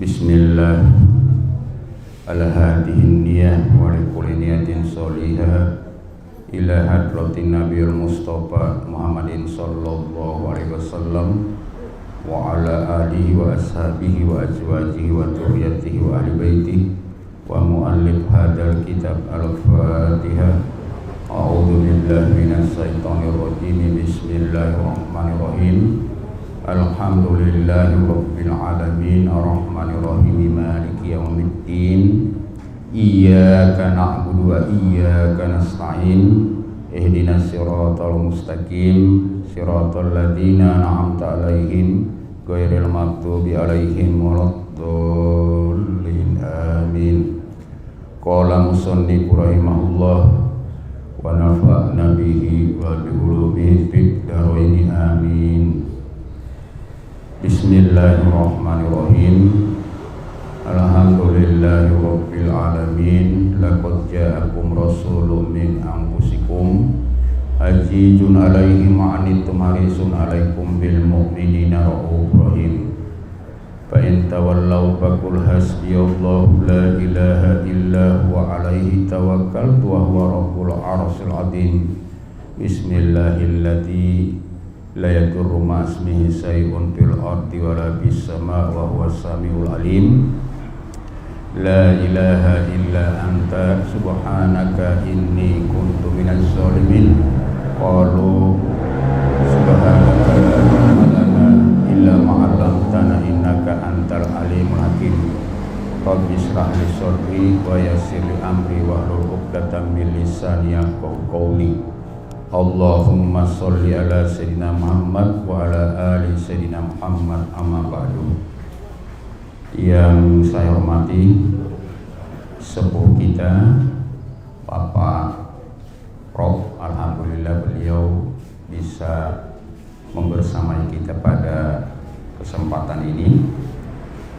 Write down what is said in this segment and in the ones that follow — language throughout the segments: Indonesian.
Bismillah ala hadihin niyah wa likulli niyatin sholihah ila hadratin nabiyil mustafa Muhammadin sallallahu alaihi wasallam wa ala alihi wa ashabihi wa azwajihi wa dzurriyyatihi wa ahli baitihi wa muallif hadzal kitab al-Fatihah. A'udzu billahi minasy syaithanir rajim. Bismillahirrahmanirrahim. Alhamdulillahi rabbil alamin arrahmanir rahim maliki yaumiddin iyyaka na'budu wa iyyaka nasta'in ihdinas siratal mustaqim siratal ladzina an'amta 'alaihim ghairil maghdubi 'alaihim waladdallin amin. Qala musannif rahimahullah wa nafa'na bihi wa bi ulumihi fid dharain amin. Bismillahirrahmanirrahim. Alhamdulillahi rabbil alamin. Laqad ja'akum rasulun min anfusikum azizun 'alaihi ma anittum harisun 'alaikum bil mu'minina raufur rahim. Fa in tawallaw faqul hasbiyallahu la ilaha illa huwa 'alaihi tawakkaltu wa huwa rabbul 'arsyil 'azim. Bismillahilladzi la yadurru ma'asmihi syai'un fil ardi wa la fis samaa'i wa huwas samiul alim. La ilaha illa anta subhanaka inni kuntu minaz zalimin. Qalu subhanaka la ilma lana illa ma 'allamtana innaka antal alimul hakim. Rabbi shrah li sadri wa yassir li amri wahlul 'uqdatam min lisani yafqahu qawli. Allahumma sholli ala sayyidina Muhammad wa ala ali sayyidina Muhammad amma ba'du. Yang saya hormati sepuh kita Bapak Prof, alhamdulillah beliau bisa membersamai kita pada kesempatan ini.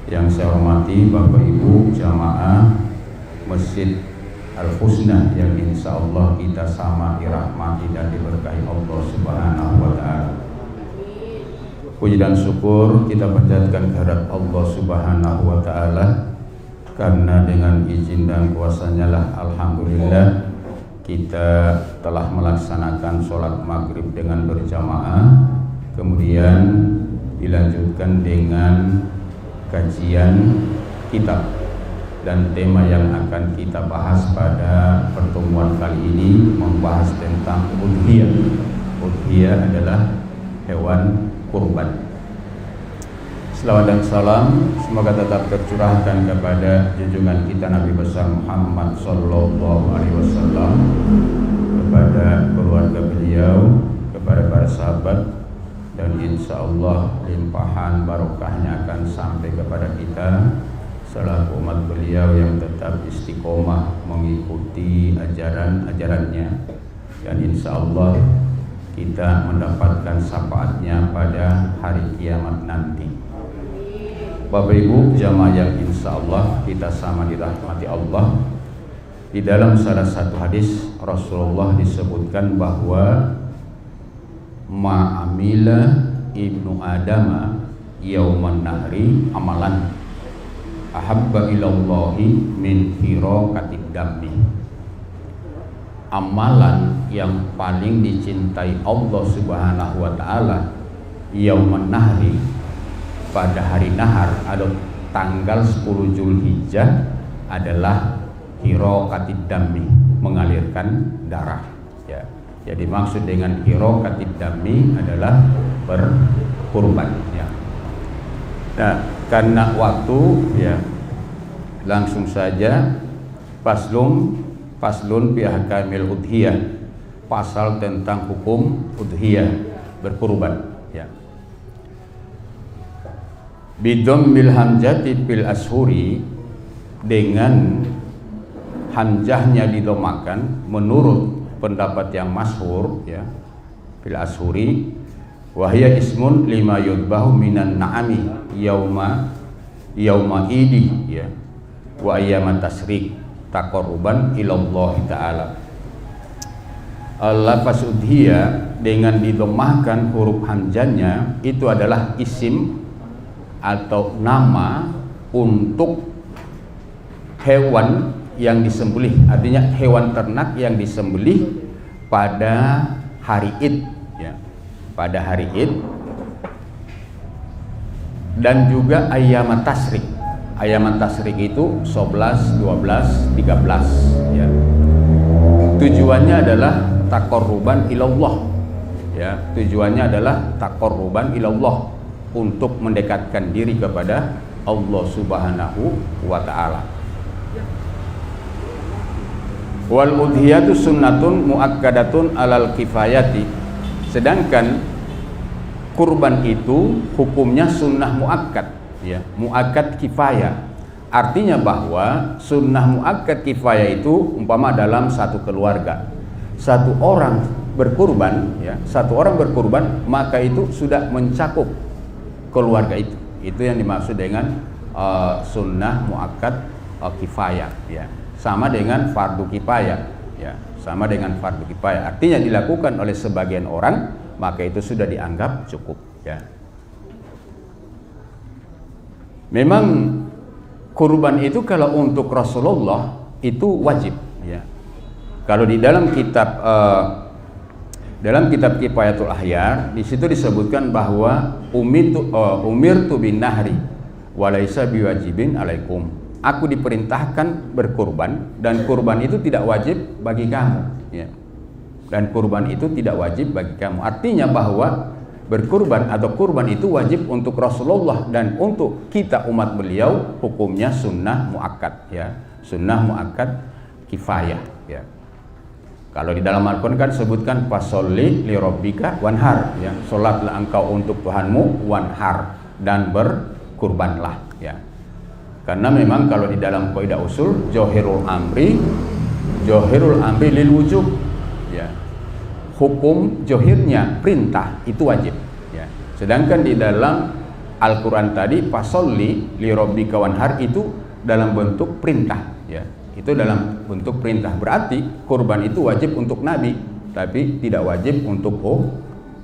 Yang saya hormati Bapak Ibu jamaah Masjid Al-Husna yang insya Allah kita sama dirahmati dan diberkahi Allah Subhanahu wa Ta'ala. Puji dan syukur kita panjatkan kehadirat Allah Subhanahu wa Ta'ala, karena dengan izin dan kuasanya lah alhamdulillah kita telah melaksanakan sholat maghrib dengan berjamaah, kemudian dilanjutkan dengan kajian kitab. Dan tema yang akan kita bahas pada pertemuan kali ini membahas tentang udhiyah. Udhiyah adalah hewan kurban. Selawat dan salam semoga tetap tercurahkan kepada junjungan kita Nabi besar Muhammad sallallahu alaihi wasallam, kepada keluarga beliau, kepada para sahabat, dan insya Allah limpahan barokahnya akan sampai kepada kita selaku umat beliau yang tetap istiqomah mengikuti ajaran-ajarannya, dan insya Allah kita mendapatkan syafaatnya pada hari kiamat nanti. Bapak Ibu jamaah yang insya Allah kita sama dirahmati Allah, di dalam salah satu hadis Rasulullah disebutkan bahwa ma'amila ibnu adama yauman nahri amalan ahabba ilallahi min firaqatid dammi. Amalan yang paling dicintai Allah Subhanahu wa Ta'ala yauman nahri, pada hari nahar atau tanggal 10 Zulhijjah, adalah firaqatid dammi, mengalirkan darah ya. Jadi maksud dengan firaqatid dammi adalah berkurban ya. Nah, karena waktu ya, langsung saja faslun fi ahkamil udhiyah, pasal tentang hukum udhiyah, berkurban ya. Bidammil hamzati fil ashuri, dengan hamzahnya didomakan menurut pendapat yang masyhur ya, fil ashuri. Wahya ismun lima yudbahu minan na'ami yauma idi ya, wa ayyamat tasrik taqarruban ilallah ta'ala. Lafaz udhiyah dengan didomahkan huruf hamzahnya itu adalah isim atau nama untuk hewan yang disembelih, artinya hewan ternak yang disembelih pada hari Id, ya, pada hari Id, dan juga ayyamat tasyrik. Ayyamat tasyrik itu 11, 12, 13, ya. Tujuannya adalah taqarruban ilallah, ya. Tujuannya adalah taqarruban ilallah, untuk mendekatkan diri kepada Allah Subhanahu wa taala. Wal udhiyatu sunnatun muakkadatun alal kifayati. Sedangkan kurban itu hukumnya sunnah muakkad, ya, muakkad kifayah. Artinya bahwa sunnah muakkad kifayah itu umpama dalam satu keluarga, satu orang berkurban, ya, satu orang berkurban, maka itu sudah mencakup keluarga itu. Itu yang dimaksud dengan sunnah muakkad kifayah, ya. Sama dengan fardu kifayah, ya, sama dengan fardu kifayah. Artinya dilakukan oleh sebagian orang, maka itu sudah dianggap cukup, ya. Memang kurban itu kalau untuk Rasulullah itu wajib, ya. Kalau di dalam kitab Kifayatul Ahyar, di situ disebutkan bahwa umirtu bin nahri walaisa biwajibin alaikum. Aku diperintahkan berkurban, dan kurban itu tidak wajib bagi kamu, ya. Dan kurban itu tidak wajib bagi kamu. Artinya bahwa berkurban atau kurban itu wajib untuk Rasulullah, dan untuk kita umat beliau hukumnya sunnah muakkad, ya. Sunnah muakkad kifayah, ya. Kalau di dalam Al-Quran kan sebutkan fasolli li rabbika wanhar, ya. Salatlah engkau untuk Tuhanmu, wanhar, dan berkurbanlah, ya. Karena memang kalau di dalam kaidah usul johirul amri lil wujub, ya. Hukum johirnya perintah itu wajib, ya. Sedangkan di dalam Al-Quran tadi fasolli li rabbika wanhar itu dalam bentuk perintah, ya. Itu dalam bentuk perintah. Berarti kurban itu wajib untuk Nabi, tapi tidak wajib untuk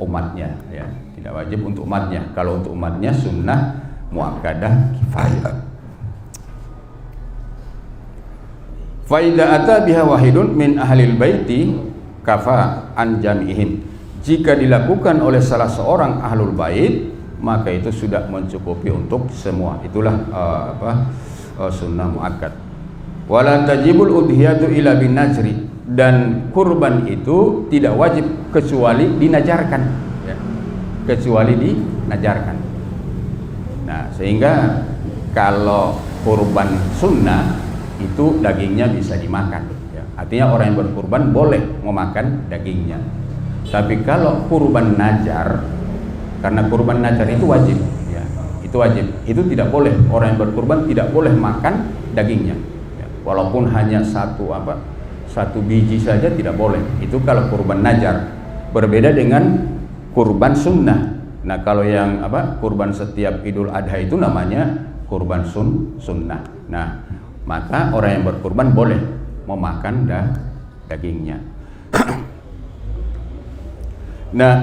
umatnya, ya. Tidak wajib untuk umatnya. Kalau untuk umatnya sunnah muakkadah kifayah. Fa idza ata biha wahidun min ahlil baiti kafa an jami'ihim. Jika dilakukan oleh salah seorang ahlul bait, maka itu sudah mencukupi untuk semua. Itulah sunnah muakkad. Wala tajibul udhiyatu ila bin najri, dan kurban itu tidak wajib kecuali dinajarkan, ya. Kecuali dinajarkan. Nah, sehingga kalau kurban sunnah itu dagingnya bisa dimakan, ya. Artinya orang yang berkurban boleh memakan dagingnya. Tapi kalau kurban najar, karena kurban najar itu wajib, ya, itu wajib, itu tidak boleh, orang yang berkurban tidak boleh makan dagingnya, ya. Walaupun hanya satu biji saja tidak boleh. Itu kalau kurban najar. Berbeda dengan kurban sunnah. Nah, kalau yang kurban setiap Idul Adha itu namanya kurban sunnah. Nah, maka orang yang berkurban boleh memakan dagingnya. Nah,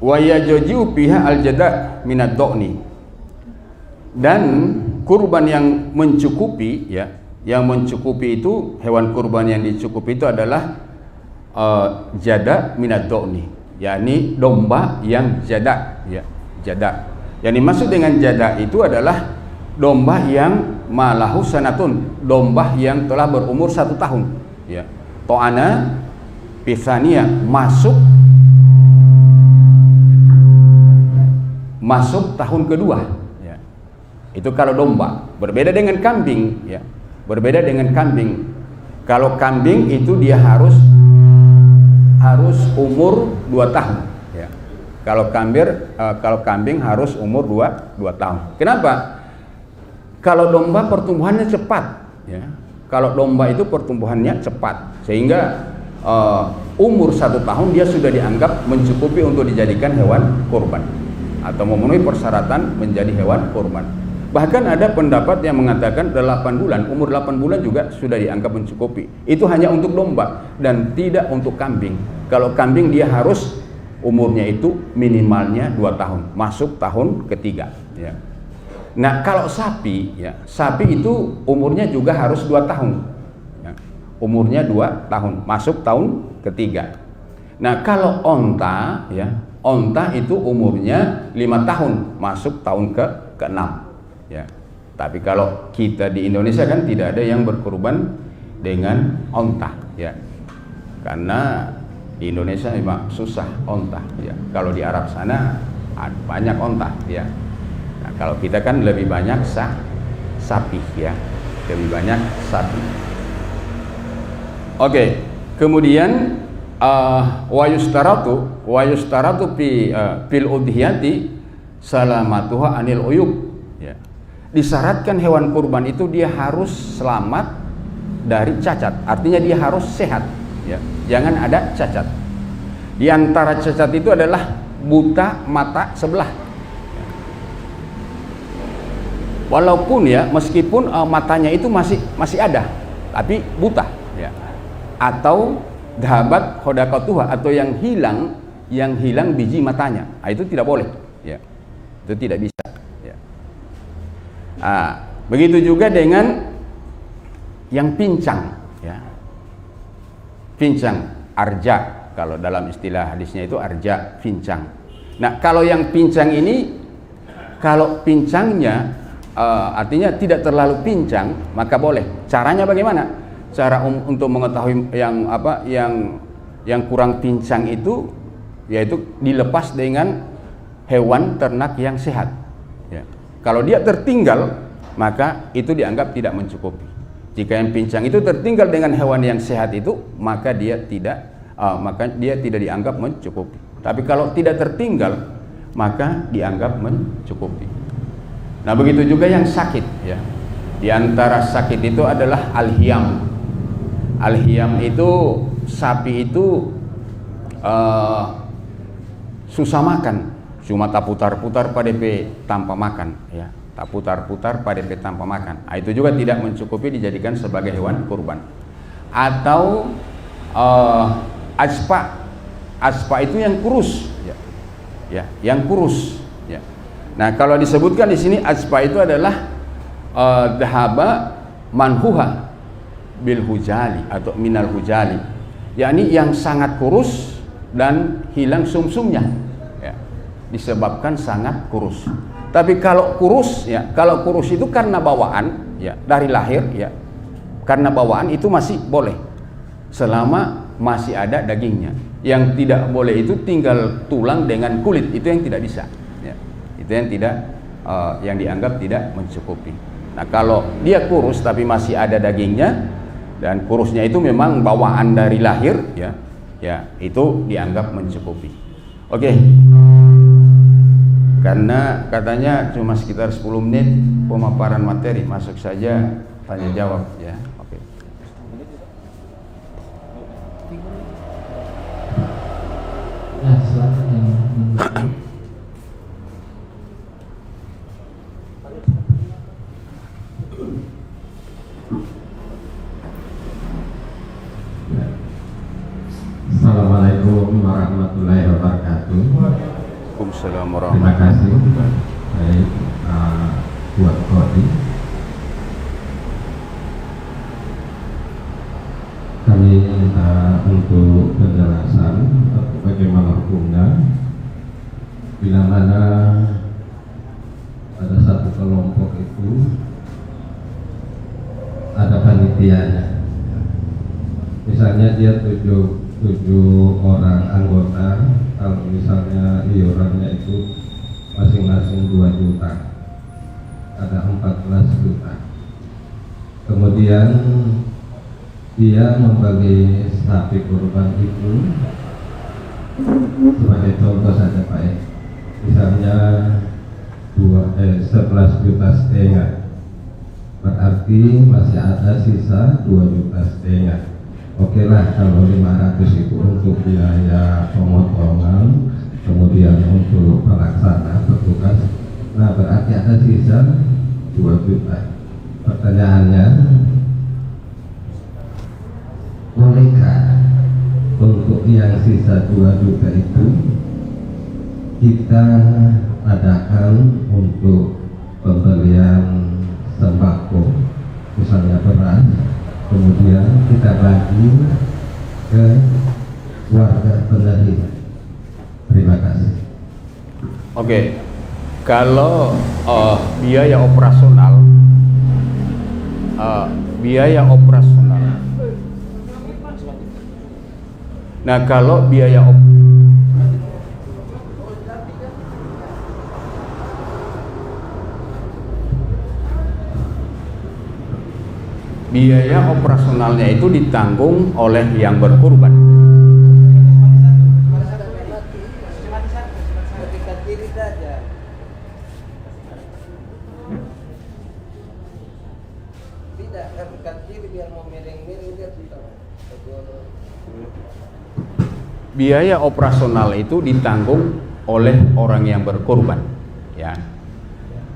wa yajuju biha al-jada' minad do'ni, dan kurban yang mencukupi, ya, yang mencukupi itu, hewan kurban yang dicukupi itu adalah jada' minad do'ni, yakni domba yang jada', ya. Jada. Yang dimaksud dengan jada itu adalah domba yang malahu sanatun, domba yang telah berumur 1 tahun, ya. To'ana pisania, masuk tahun kedua, ya. Itu kalau domba. Berbeda dengan kambing, ya. Berbeda dengan kambing. Kalau kambing itu dia harus umur 2 tahun. Kalau kambing harus umur 2 tahun. Kenapa? Kalau domba pertumbuhannya cepat, ya. Kalau domba itu pertumbuhannya cepat, sehingga umur 1 tahun dia sudah dianggap mencukupi untuk dijadikan hewan kurban atau memenuhi persyaratan menjadi hewan kurban. Bahkan ada pendapat yang mengatakan 8 bulan, umur 8 bulan juga sudah dianggap mencukupi. Itu hanya untuk domba dan tidak untuk kambing. Kalau kambing dia harus umurnya itu minimalnya 2 tahun, masuk tahun ketiga ya. Nah kalau sapi ya, sapi itu umurnya juga harus 2 tahun ya. Umurnya 2 tahun, masuk tahun ketiga. Nah kalau onta ya, onta itu umurnya 5 tahun, masuk tahun ke-6 ya. Tapi kalau kita di Indonesia kan tidak ada yang berkurban dengan onta ya, karena di Indonesia memang susah onta ya. Kalau di Arab sana banyak onta ya. Nah, kalau kita kan lebih banyak sapi ya, lebih banyak sapi. Oke, kemudian wa yustaratu fil udhiyati salamatuha anil uyub ya. Disyaratkan hewan kurban itu dia harus selamat dari cacat, artinya dia harus sehat ya, jangan ada cacat. Di antara cacat itu adalah buta mata sebelah. Walaupun ya, meskipun matanya itu masih ada, tapi buta ya. Atau dhahabat khodaqatuha, atau yang hilang biji matanya. Nah, itu tidak boleh ya. Itu tidak bisa ya. Begitu juga dengan yang pincang ya. Pincang, arja, kalau dalam istilah hadisnya itu arja, pincang. Nah kalau yang pincang ini, kalau pincangnya artinya tidak terlalu pincang, maka boleh. Caranya bagaimana? Cara untuk mengetahui yang kurang pincang itu, yaitu dilepas dengan hewan ternak yang sehat ya. Kalau dia tertinggal, maka itu dianggap tidak mencukupi. Jika yang pincang itu tertinggal dengan hewan yang sehat itu, maka dia tidak dianggap mencukupi. Tapi kalau tidak tertinggal, maka dianggap mencukupi. Nah begitu juga yang sakit ya. Di antara sakit itu adalah al-hiyam. Al-hiyam itu sapi itu susah makan, cuma tak putar-putar pada tanpa makan ya. Tak putar-putar pada tanpa makan. Nah, itu juga tidak mencukupi dijadikan sebagai hewan kurban. Atau aspa itu yang kurus ya, yang kurus ya. Nah kalau disebutkan di sini aspa itu adalah dhahaba manhuha bil hujali atau minal hujali, yakni yang sangat kurus dan hilang sumsumnya ya, disebabkan sangat kurus. Tapi kalau kurus ya, kalau kurus itu karena bawaan ya, dari lahir ya, karena bawaan itu masih boleh selama masih ada dagingnya. Yang tidak boleh itu tinggal tulang dengan kulit, itu yang tidak bisa ya. Itu yang tidak yang dianggap tidak mencukupi. Nah kalau dia kurus tapi masih ada dagingnya, dan kurusnya itu memang bawaan dari lahir ya, ya itu dianggap mencukupi. Oke. Karena katanya cuma sekitar 10 menit pemaparan materi, masuk saja tanya jawab ya. Oke. Ya, silakan yang Assalamualaikum warahmatullahi wabarakatuh. Waalaikumsalam Terima warahmatullahi kasih. Baik, buat Kodi. Kami minta untuk penjelasan bagaimana hukumnya bila mana pada satu kelompok itu ada panitianya. Misalnya dia tujuh orang anggota, kalau misalnya iurannya itu masing-masing 2 juta, ada 14 juta. Kemudian dia membagi sapi kurban itu sebagai contoh saja Pak ya, misalnya 11 juta setengah, berarti masih ada sisa 2 juta setengah. Oke lah kalau 500 itu untuk biaya pemotongan, kemudian untuk pelaksana petugas, nah berarti ada sisa 2 juta. Pertanyaannya, bolehkah untuk yang sisa 2 juta itu kita adakan untuk pembelian sembako, misalnya beras, kemudian kita bagi ke warga penerima. Terima kasih. Oke, kalau biaya operasional, nah kalau biaya operasionalnya itu ditanggung oleh yang berkurban. Biaya operasional itu ditanggung oleh orang yang berkurban, ya.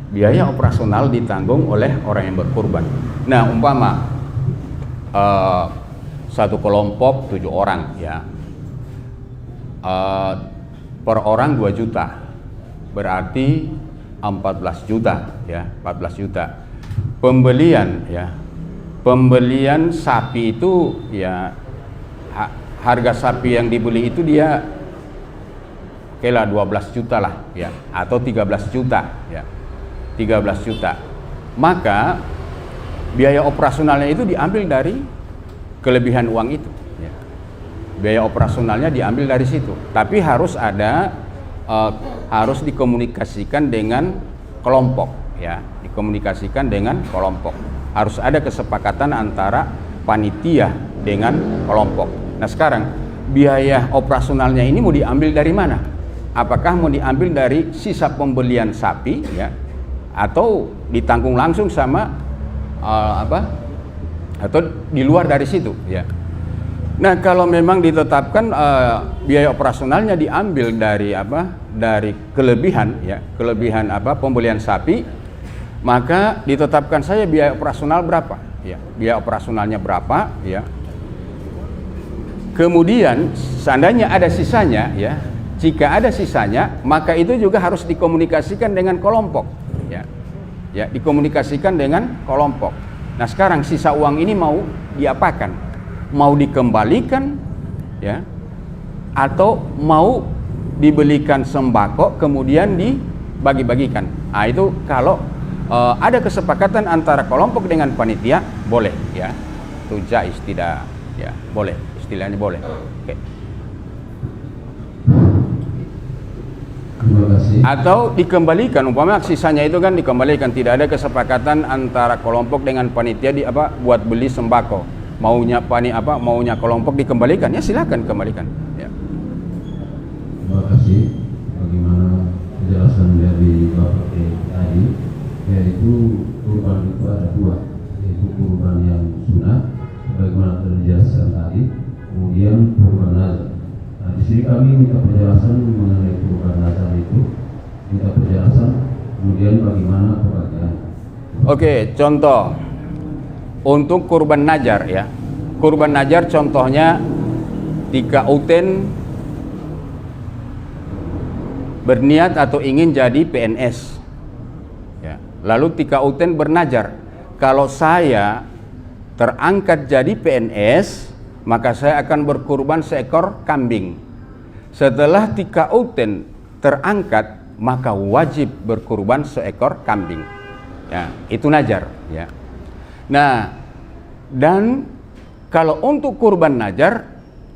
Biaya operasional ditanggung oleh orang yang berkurban. Nah, umpama satu kelompok 7 orang, ya, per orang 2 juta, berarti 14 juta, ya, 14 juta. Pembelian sapi itu, ya, harga sapi yang dibeli itu dia kira 12 juta lah, ya, atau 13 juta, ya, 13 juta. Maka biaya operasionalnya itu diambil dari kelebihan uang itu, ya. Biaya operasionalnya diambil dari situ, tapi harus harus dikomunikasikan dengan kelompok, ya, dikomunikasikan dengan kelompok. Harus ada kesepakatan antara panitia dengan kelompok. Nah, sekarang biaya operasionalnya ini mau diambil dari mana? Apakah mau diambil dari sisa pembelian sapi, ya, atau ditanggung langsung sama atau di luar dari situ, ya. Nah, kalau memang ditetapkan biaya operasionalnya diambil dari dari kelebihan, ya, kelebihan pembelian sapi, maka ditetapkan saja biaya operasional berapa, ya, biaya operasionalnya berapa, ya. Kemudian seandainya ada sisanya, ya, jika ada sisanya, maka itu juga harus dikomunikasikan dengan kelompok, ya, ya, dikomunikasikan dengan kelompok. Nah, sekarang sisa uang ini mau diapakan? Mau dikembalikan, ya, atau mau dibelikan sembako kemudian dibagi-bagikan? Nah, itu kalau ada kesepakatan antara kelompok dengan panitia, boleh, ya, itu jaiz, tidak, ya, boleh. Istilahnya boleh. Oke. Terima kasih. Atau dikembalikan, umpama sisanya itu kan dikembalikan, tidak ada kesepakatan antara kelompok dengan panitia buat beli sembako. Maunya maunya kelompok dikembalikan, ya silakan kembalikan, ya. Terima kasih. Bagaimana penjelasan dari Bapak tadi, yaitu kurban itu ada 2, yaitu kurban yang sunnah, bagaimana terjelaskan tadi. Kemudian kurban nazar. Nah, di sini kami minta penjelasan mengenai kurban nazar itu, minta penjelasan, kemudian bagaimana pembagian. Oke, contoh untuk kurban najar, ya. Kurban najar contohnya jika uten berniat atau ingin jadi PNS, ya. Lalu tika uten bernajar, kalau saya terangkat jadi PNS, maka saya akan berkurban seekor kambing. Setelah tika uten terangkat, maka wajib berkurban seekor kambing. Ya, itu najar, ya. Nah, dan kalau untuk kurban najar,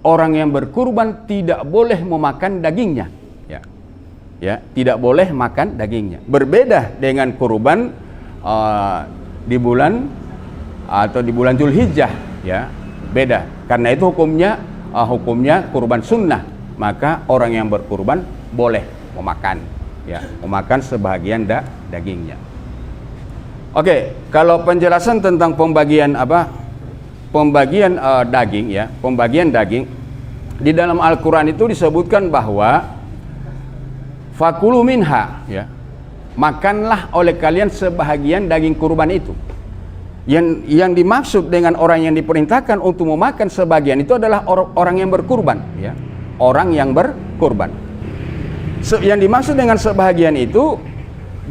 orang yang berkurban tidak boleh memakan dagingnya, ya. Ya, tidak boleh makan dagingnya. Berbeda dengan kurban di bulan atau di bulan Dzulhijjah, ya. Beda, karena itu hukumnya kurban sunnah, maka orang yang berkurban boleh memakan, ya, memakan sebagian dagingnya. Oke, kalau penjelasan tentang pembagian daging, ya, pembagian daging di dalam Al-Quran itu disebutkan bahwa fakulu minha, ya, makanlah oleh kalian sebahagian daging kurban itu. Yang dimaksud dengan orang yang diperintahkan untuk memakan sebagian itu adalah orang yang berkurban, ya, orang yang berkurban. Yang dimaksud dengan sebahagian itu,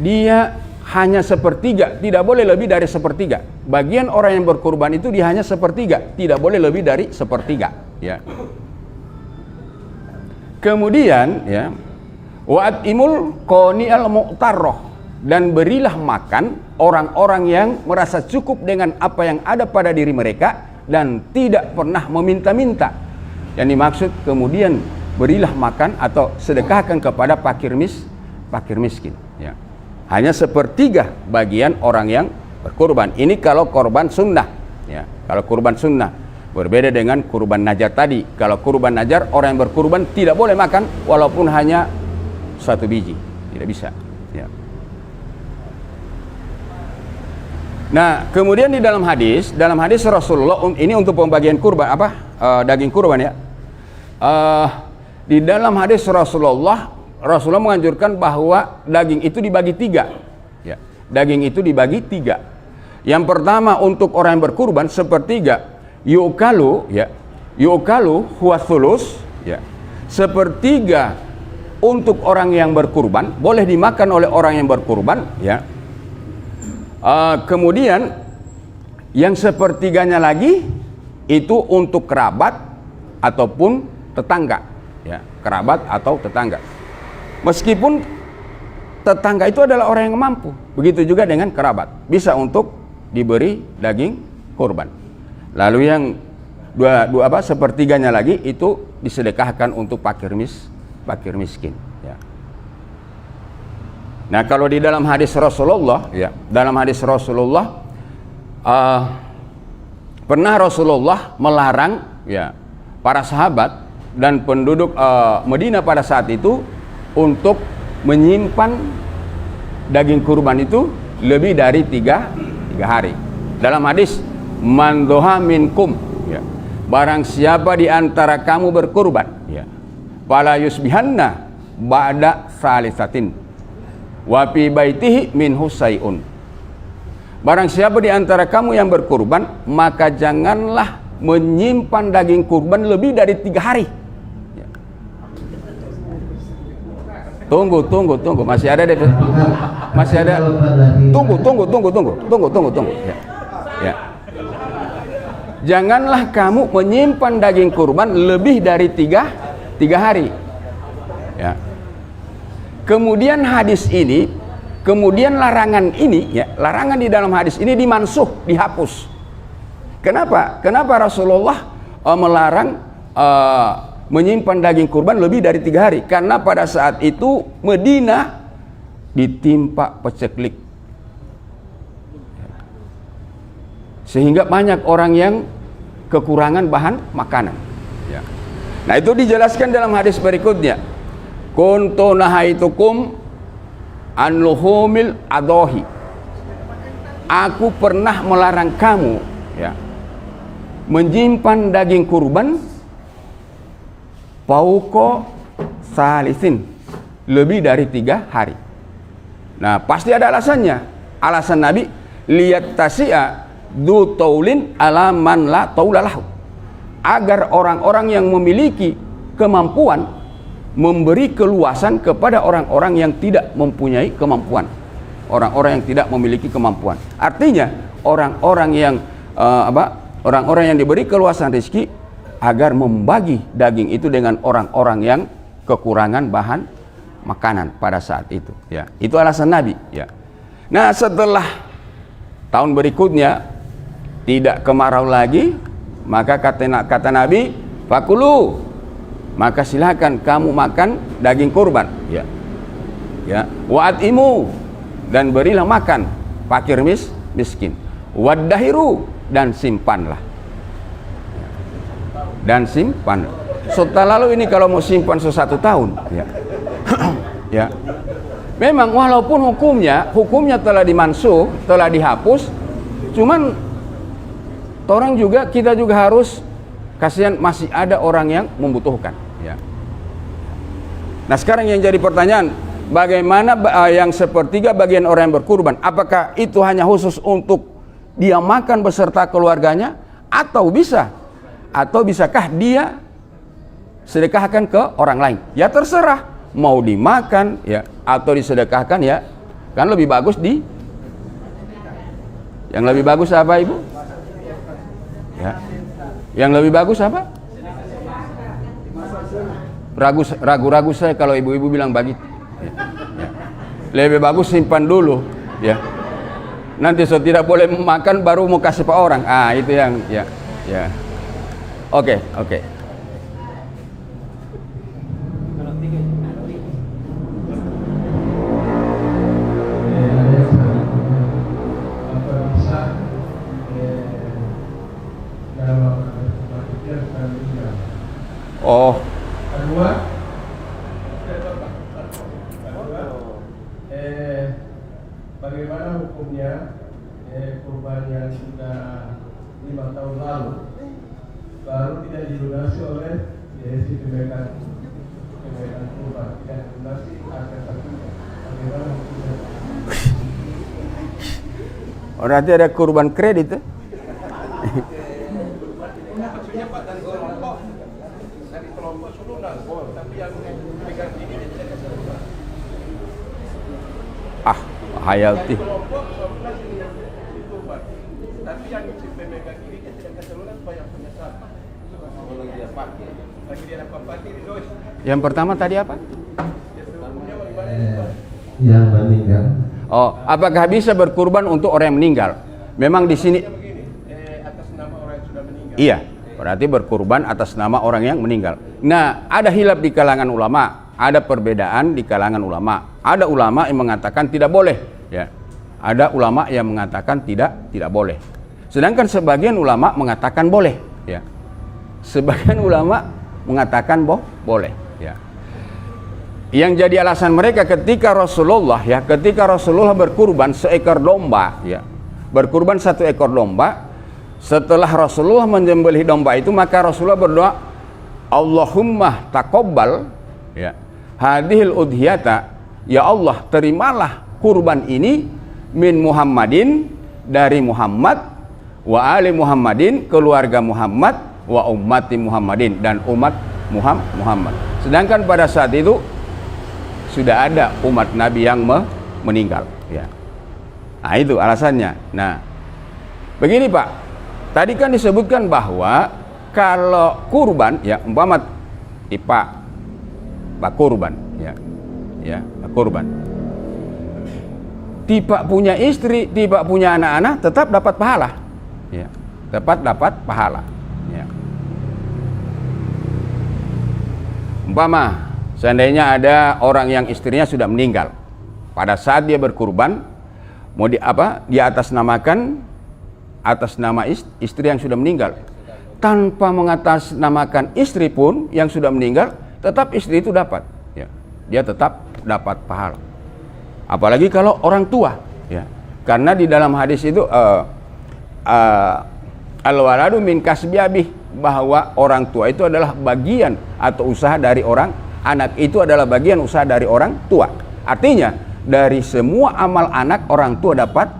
dia hanya sepertiga, tidak boleh lebih dari sepertiga. Bagian orang yang berkurban itu dia hanya sepertiga, tidak boleh lebih dari sepertiga. Ya. Kemudian, ya, wa'atimul qani'al mu'tarroh, dan berilah makan orang-orang yang merasa cukup dengan apa yang ada pada diri mereka dan tidak pernah meminta-minta. Yang dimaksud kemudian berilah makan atau sedekahkan kepada fakir miskin. Ya. Hanya sepertiga bagian orang yang berkurban. Ini kalau korban sunnah. Ya. Kalau kurban sunnah berbeda dengan kurban najar tadi. Kalau kurban najar orang yang berkurban tidak boleh makan walaupun hanya 1 biji, tidak bisa. Ya. Nah, kemudian di dalam hadis Rasulullah, ini untuk pembagian kurban daging kurban ya. Di dalam hadis Rasulullah menganjurkan bahwa daging itu dibagi 3. Ya, daging itu dibagi 3. Yang pertama untuk orang yang berkurban sepertiga, yu'kalu huwa thulus, ya. Sepertiga untuk orang yang berkurban, boleh dimakan oleh orang yang berkurban, ya. Kemudian yang sepertiganya lagi itu untuk kerabat ataupun tetangga, ya, kerabat atau tetangga. Meskipun tetangga itu adalah orang yang mampu, begitu juga dengan kerabat, bisa untuk diberi daging kurban. Lalu yang sepertiganya lagi itu disedekahkan untuk fakir miskin. Ya. Nah, kalau di dalam hadis Rasulullah, ya, pernah Rasulullah melarang, ya, para sahabat dan penduduk Madinah pada saat itu untuk menyimpan daging kurban itu lebih dari 3 hari. Dalam hadis, man doha minkum, ya, barang siapa di antara kamu berkurban, ya, fala yusbihanna ba'da salisatin wa fi baitihi min husayun. Barang siapa di antara kamu yang berkurban, maka janganlah menyimpan daging kurban lebih dari 3 hari. Ya. Tunggu, masih ada deh. Masih ada. Tunggu. Ya. Ya. Janganlah kamu menyimpan daging kurban lebih dari 3 hari. Ya. Kemudian larangan ini, ya, larangan di dalam hadis ini dimansuh, dihapus. Kenapa Rasulullah melarang menyimpan daging kurban lebih dari 3 hari? Karena pada saat itu Madinah ditimpa paceklik, sehingga banyak orang yang kekurangan bahan makanan. Ya. Nah, itu dijelaskan dalam hadis berikutnya. Kuntu nahaitukum an luhumil adohi. Aku pernah melarang kamu, ya, menyimpan daging kurban pauko salisin, lebih dari 3 hari. Nah, pasti ada alasannya. Alasan Nabi, lihat tasia du taulin ala man la taulalahu, agar orang-orang yang memiliki kemampuan memberi keluasan kepada orang-orang yang tidak mempunyai kemampuan, orang-orang yang tidak memiliki kemampuan. Artinya orang-orang yang diberi keluasan rezeki agar membagi daging itu dengan orang-orang yang kekurangan bahan makanan pada saat itu. Ya, itu alasan Nabi. Ya. Nah, setelah tahun berikutnya tidak kemarau lagi, maka kata Nabi, fakulu, maka silakan kamu makan daging kurban, ya, ya, wa'atimu, dan berilah makan fakir miskin, wadahiru, dan simpanlah, dan simpan. Setelah lalu ini kalau mau simpan 1 tahun, ya, ya, memang walaupun hukumnya telah dimansuh, telah dihapus, cuman kita juga harus kasihan, masih ada orang yang membutuhkan, ya. Nah, sekarang yang jadi pertanyaan, bagaimana yang sepertiga bagian orang yang berkurban? Apakah itu hanya khusus untuk dia makan beserta keluarganya, atau bisakah dia sedekahkan ke orang lain? Ya terserah. mau dimakan ya atau disedekahkan ya, kan lebih bagus yang lebih bagus apa Ibu? Ya. Yang lebih bagus apa? Ragu-ragu saya kalau ibu-ibu bilang begitu. Ya. Ya. Lebih bagus simpan dulu ya. Nanti so tidak boleh makan baru mau kasih ke orang. Ah, itu yang ya. Ya. Oke. Oh. Bagaimana hukumnya kurban yang sudah 5 tahun lalu baru tidak dilunasi oleh si pemegang kurban, tidak dilunasi akan satunya? Bagaimana hukumnya? Berarti ada kurban kredit ya? Maksudnya Pak dari kelompok sudah nangkol, tapi yang pegang ini tidak kasih lunas. Hayati. Kelompok lunas itu Pak, tapi yang pemegang ini tidak kasih lunas Pak, yang penyesal. Lagi dia dapat pakai di dos. Yang pertama tadi apa? Yang meninggal. Oh, apakah bisa berkurban untuk orang yang meninggal? Memang di sini Atas nama orang yang sudah meninggal. iya, berarti berkurban atas nama orang yang meninggal. Nah, ada khilaf di kalangan ulama, ada perbedaan di kalangan ulama. Ada ulama yang mengatakan tidak boleh, ya. Ada ulama yang mengatakan tidak boleh. Sedangkan sebagian ulama mengatakan boleh, ya. Sebagian ulama mengatakan boleh, ya. Yang jadi alasan mereka ketika Rasulullah berkurban seekor domba, ya. Berkurban 1 ekor domba. Setelah Rasulullah menyembelih domba itu, maka Rasulullah berdoa, Allahumma taqabbal ya hadhil udhiyata, ya Allah terimalah kurban ini min Muhammadin, dari Muhammad, wa ali Muhammadin, keluarga Muhammad, wa ummati Muhammadin, dan umat Muhammad. Sedangkan pada saat itu sudah ada umat Nabi yang meninggal, ya. Nah, itu alasannya. Nah, begini Pak, tadi kan disebutkan bahwa kalau kurban, ya umpama Pak kurban, ya Pak kurban, tidak punya istri, tidak punya anak-anak, tetap dapat pahala, ya, dapat pahala, ya. Umpama seandainya ada orang yang istrinya sudah meninggal, pada saat dia berkurban, mau dia atas nama istri yang sudah meninggal, tanpa mengatasnamakan istri pun yang sudah meninggal, tetap istri itu dapat, ya, dia tetap dapat pahala. Apalagi kalau orang tua, ya, karena di dalam hadis itu al-waladu min kasbi abih, bahwa orang tua itu adalah bagian atau usaha dari orang. Anak itu adalah bagian usaha dari orang tua. Artinya dari semua amal anak, orang tua dapat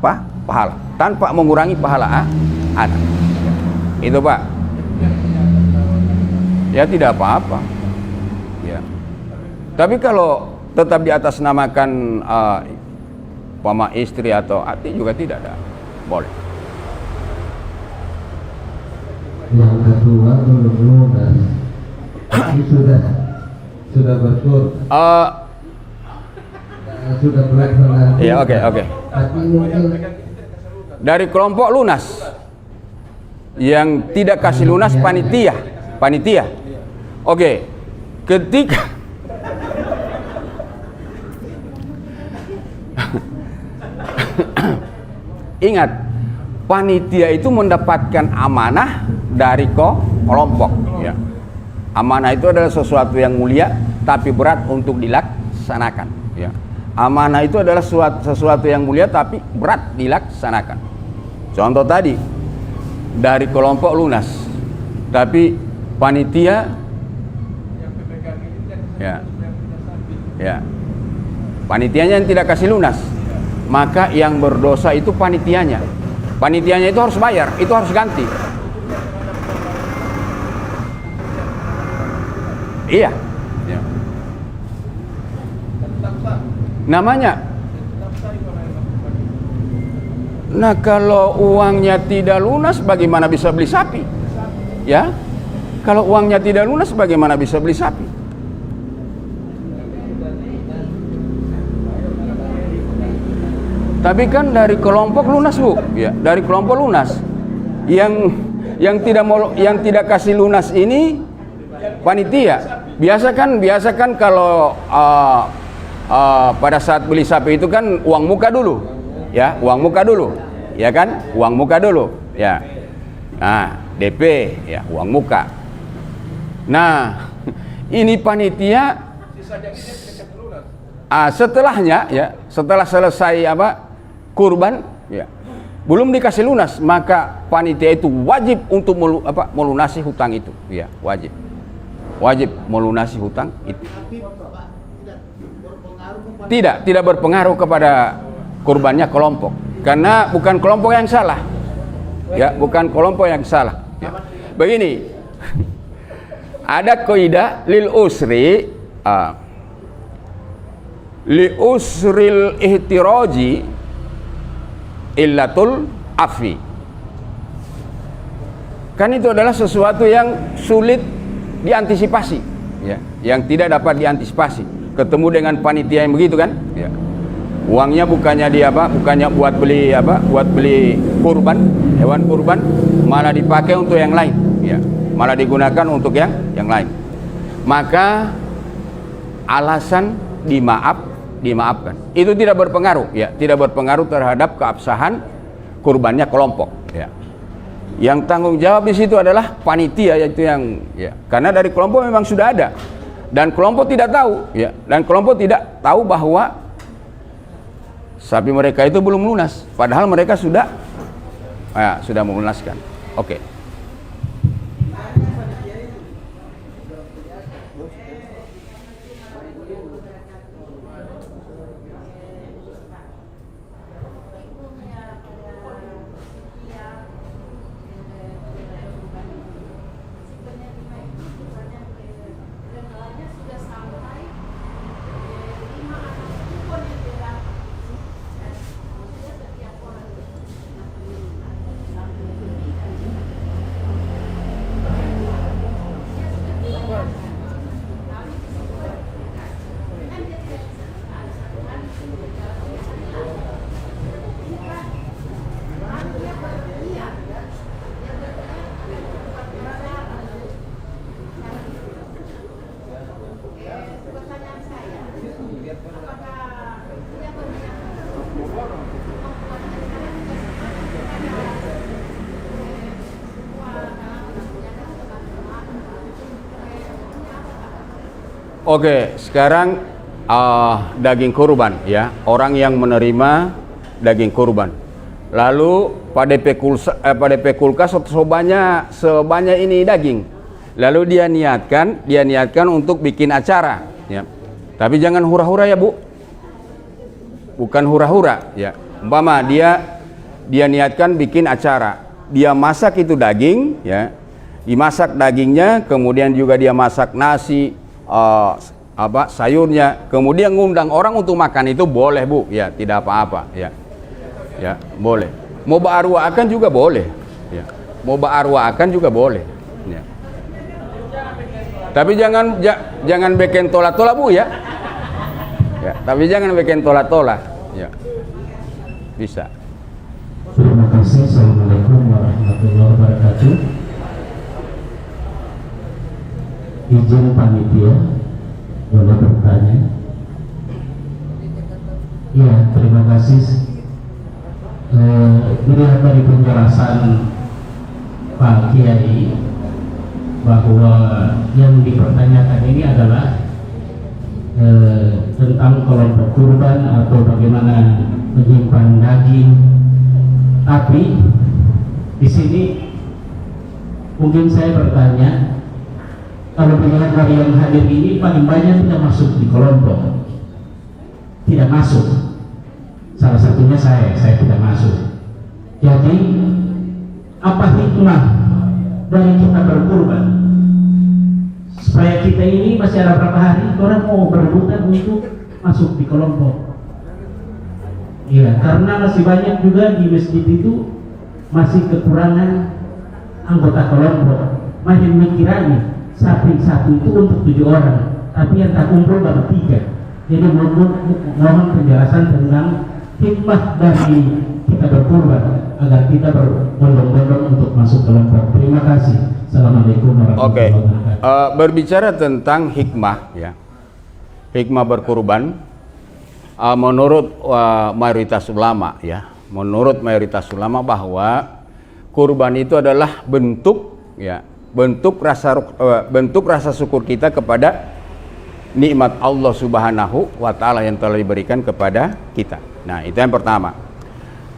pahala tanpa mengurangi pahala anak. Itu Pak. Ya tidak apa-apa. Ya. Tapi kalau tetap di atas namakan pama istri atau hati juga tidak ada. Boleh. Yang kedua belum lunas. Tapi sudah berkur. Sudah berlaksana. Iya, oke. Tapi mungkin Dari kelompok lunas. Yang tidak kasih lunas panitia. Oke. Ketika ingat, panitia itu mendapatkan amanah dari kelompok, ya. Amanah itu adalah sesuatu yang mulia tapi berat untuk dilaksanakan, ya. Amanah itu adalah sesuatu yang mulia tapi berat dilaksanakan. Contoh tadi dari kelompok lunas, tapi panitia, ya, panitianya yang tidak kasih lunas, maka yang berdosa itu panitianya. Panitianya itu harus bayar, itu harus ganti. Iya. namanya. Nah, kalau uangnya tidak lunas, bagaimana bisa beli sapi? Ya, kalau uangnya tidak lunas, bagaimana bisa beli sapi? Tapi kan dari kelompok lunas, Bu. Ya, dari kelompok lunas. Yang tidak kasih lunas ini panitia. Biasa kan kalau pada saat beli sapi itu kan uang muka dulu. Ya, uang muka dulu. Ya kan? Uang muka dulu. Ya. Nah, DP ya, uang muka. Nah, ini panitia setelahnya ya, setelah selesai kurban ya, belum dikasih lunas, maka panitia itu wajib untuk melunasi hutang itu ya, wajib melunasi hutang itu. Tidak berpengaruh kepada kurbannya kelompok, karena bukan kelompok yang salah ya, bukan kelompok yang salah ya. Begini, ada kaidah lil usri li usril ihtiraji illatul afi. Kan itu adalah sesuatu yang sulit diantisipasi ya, yang tidak dapat diantisipasi. Ketemu dengan panitia yang begitu kan ya, uangnya bukannya buat beli kurban, hewan kurban, malah dipakai untuk yang lain ya, malah digunakan untuk yang lain. Maka alasan dimaafkan. Itu tidak berpengaruh ya, tidak berpengaruh terhadap keabsahan kurbannya kelompok ya. Yang tanggung jawab di situ adalah panitia, yaitu yang ya, karena dari kelompok memang sudah ada dan kelompok tidak tahu ya, dan kelompok tidak tahu bahwa sapi mereka itu belum lunas, padahal mereka sudah melunaskan. Oke. Oke, sekarang daging kurban ya, orang yang menerima daging kurban. Lalu pada DP kulkas sebanyak ini daging. Lalu dia niatkan untuk bikin acara ya. Tapi jangan hura-hura ya, Bu. Bukan hura-hura ya. Umpama dia niatkan bikin acara. Dia masak itu daging ya. Dimasak dagingnya, kemudian juga dia masak nasi, sayurnya, kemudian ngundang orang untuk makan, itu boleh, Bu ya, tidak apa-apa ya, boleh. Mau berarwaakan juga boleh ya, ya. Tapi jangan bikin tola-tola, Bu ya, tapi jangan bikin tola-tola ya, bisa. Terima kasih. Assalamualaikum warahmatullahi wabarakatuh. Izin panitia, boleh bertanya? Ya, terima kasih. Dilihat dari penjelasan Pak Kiai bahwa yang dipertanyakan ini adalah tentang kelompok kurban atau bagaimana menyimpan daging. Tapi di sini mungkin saya bertanya, kalau melihat dari yang hadir ini paling banyak tidak masuk di kelompok, tidak masuk. Salah satunya saya tidak masuk. Jadi apa hikmah dari kita berkurban? Supaya kita ini masih ada berapa hari orang mau berebutan untuk masuk di kelompok. Iya, karena masih banyak juga di masjid itu masih kekurangan anggota kelompok. Makin mikirnya sapi satu itu untuk 7 orang, tapi yang tak kumpul baru 3. Jadi mohon penjelasan tentang hikmah dari kita berkurban agar kita berbondong-bondong untuk masuk ke kelompok. Terima kasih. Assalamualaikum warahmatullahi wabarakatuh. Berbicara tentang hikmah, ya, hikmah berkurban, menurut mayoritas ulama, ya, menurut mayoritas ulama bahwa kurban itu adalah bentuk, ya, bentuk rasa syukur kita kepada nikmat Allah Subhanahu wa Ta'ala yang telah diberikan kepada kita. Nah, itu yang pertama,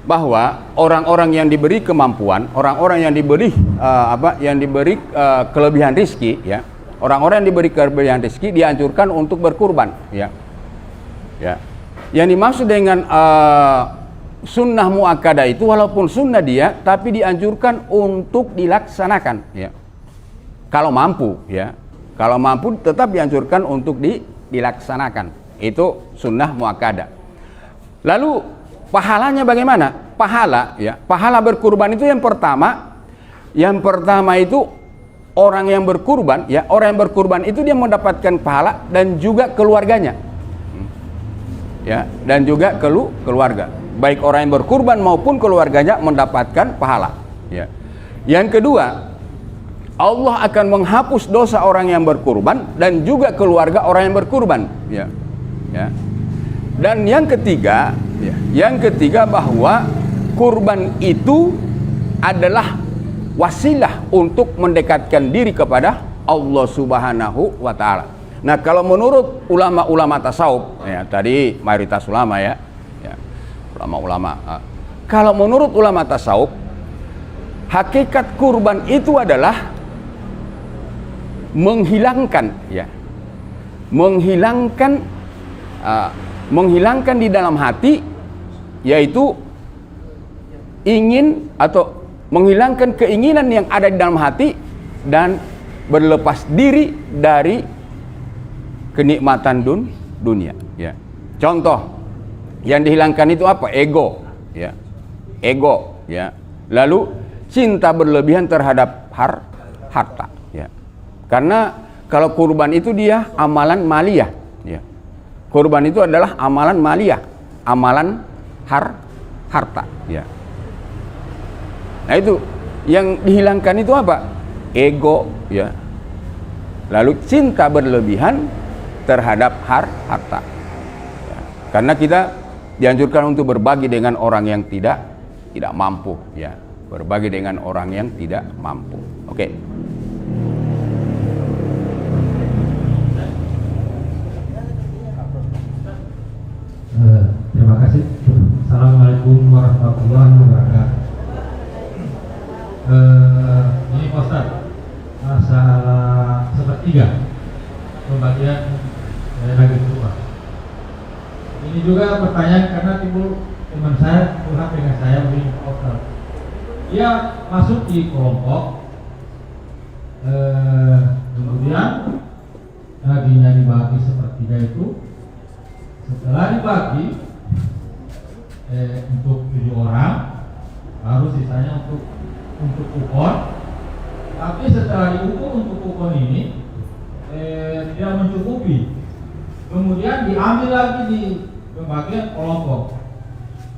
bahwa orang-orang yang diberi kemampuan, orang-orang yang diberi kelebihan rizki, ya, orang-orang yang diberi kelebihan rizki dianjurkan untuk berkurban, ya, ya. Yang dimaksud dengan sunnah muakkadah itu walaupun sunnah dia, tapi dianjurkan untuk dilaksanakan, ya, kalau mampu, ya, kalau mampu tetap dianjurkan untuk dilaksanakan. Itu sunnah muakkadah. Lalu pahalanya bagaimana? Pahala, ya, pahala berkurban itu yang pertama itu orang yang berkurban, ya, orang yang berkurban itu dia mendapatkan pahala dan juga keluarganya, ya, dan juga keluarga, baik orang yang berkurban maupun keluarganya mendapatkan pahala, ya. Yang kedua, Allah akan menghapus dosa orang yang berkurban dan juga keluarga orang yang berkurban, ya, ya. Dan yang ketiga, ya, yang ketiga bahwa kurban itu adalah wasilah untuk mendekatkan diri kepada Allah Subhanahu wa Ta'ala. Nah, kalau menurut ulama-ulama tasawuf, ya, tadi mayoritas ulama, ya, ya, ulama-ulama. Kalau menurut ulama tasawuf, hakikat kurban itu adalah menghilangkan, ya, menghilangkan di dalam hati, yaitu ingin atau menghilangkan keinginan yang ada di dalam hati dan berlepas diri dari kenikmatan dunia, ya. Contoh yang dihilangkan itu apa? Ego, ya, ego, ya. Lalu cinta berlebihan terhadap harta, ya. Karena kalau kurban itu dia amalan maliyah, ya. Kurban itu adalah amalan maliyah, amalan harta, ya. Nah, itu yang dihilangkan itu apa? Ego, ya. Lalu cinta berlebihan terhadap harta, ya. Karena kita dianjurkan untuk berbagi dengan orang yang tidak mampu, ya. Berbagi dengan orang yang tidak mampu. Oke. Terima kasih. Assalamualaikum warahmatullahi wabarakatuh. Ini Pak Ustaz, masalah sepertiga pembagian daging kurban. Ini juga pertanyaan karena timbul teman saya curhat dengan saya begini, Pak Ustaz. Dia masuk di kelompok, kemudian dagingnya dibagi sepertiga itu. Setelah dibagi untuk 7 orang, baru sisanya untuk kupon. Tapi setelah diukur untuk kupon ini tidak mencukupi, kemudian diambil lagi di pembagian kelompok.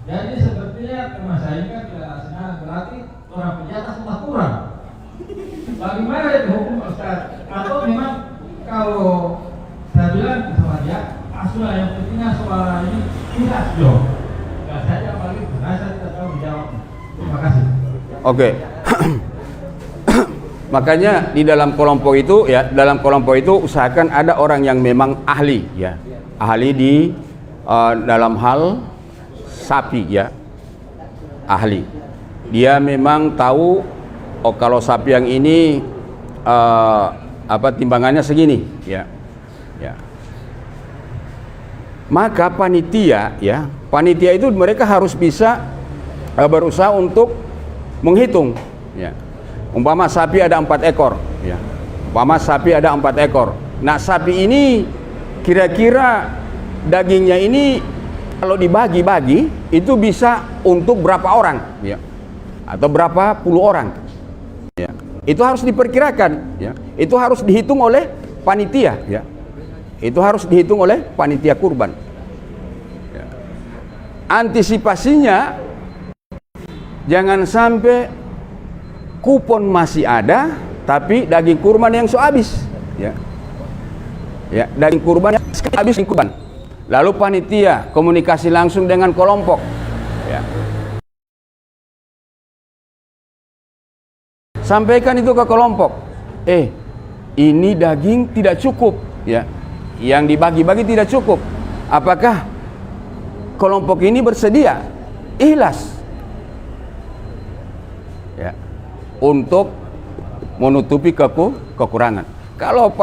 Jadi sepertinya teman saya ini kan tidak senang, berarti orang penjata semua kurang. Bagaimana itu hukum Ustaz? Atau memang kalau saya bilang sama dia, sudah yang pentingnya soal ini tidak jauh. Enggak saja apalagi saya tidak tahu menjawab. Terima kasih. Oke. Makanya di dalam kelompok itu, ya, dalam kelompok itu usahakan ada orang yang memang ahli, ya, ahli di dalam hal sapi, ya, ahli. Dia memang tahu, oh kalau sapi yang ini timbangannya segini, ya, ya. Maka panitia, ya, panitia itu mereka harus bisa berusaha untuk menghitung, ya. Umpama sapi ada 4 ekor, ya. Umpama sapi ada 4 ekor. Nah, sapi ini kira-kira dagingnya ini Kalau dibagi-bagi itu bisa untuk berapa orang, ya, atau berapa puluh orang, ya. Itu harus diperkirakan, ya. Itu harus dihitung oleh panitia, ya. Itu harus dihitung oleh panitia kurban. Ya. Antisipasinya jangan sampai kupon masih ada, tapi daging kurban yang habis, ya. Ya, daging kurban yang habis kurban. Lalu panitia komunikasi langsung dengan kelompok, ya. Sampaikan itu ke kelompok. Ini daging tidak cukup, ya. Yang dibagi-bagi tidak cukup. Apakah kelompok ini bersedia ikhlas, ya, untuk menutupi kekurangan? Kalau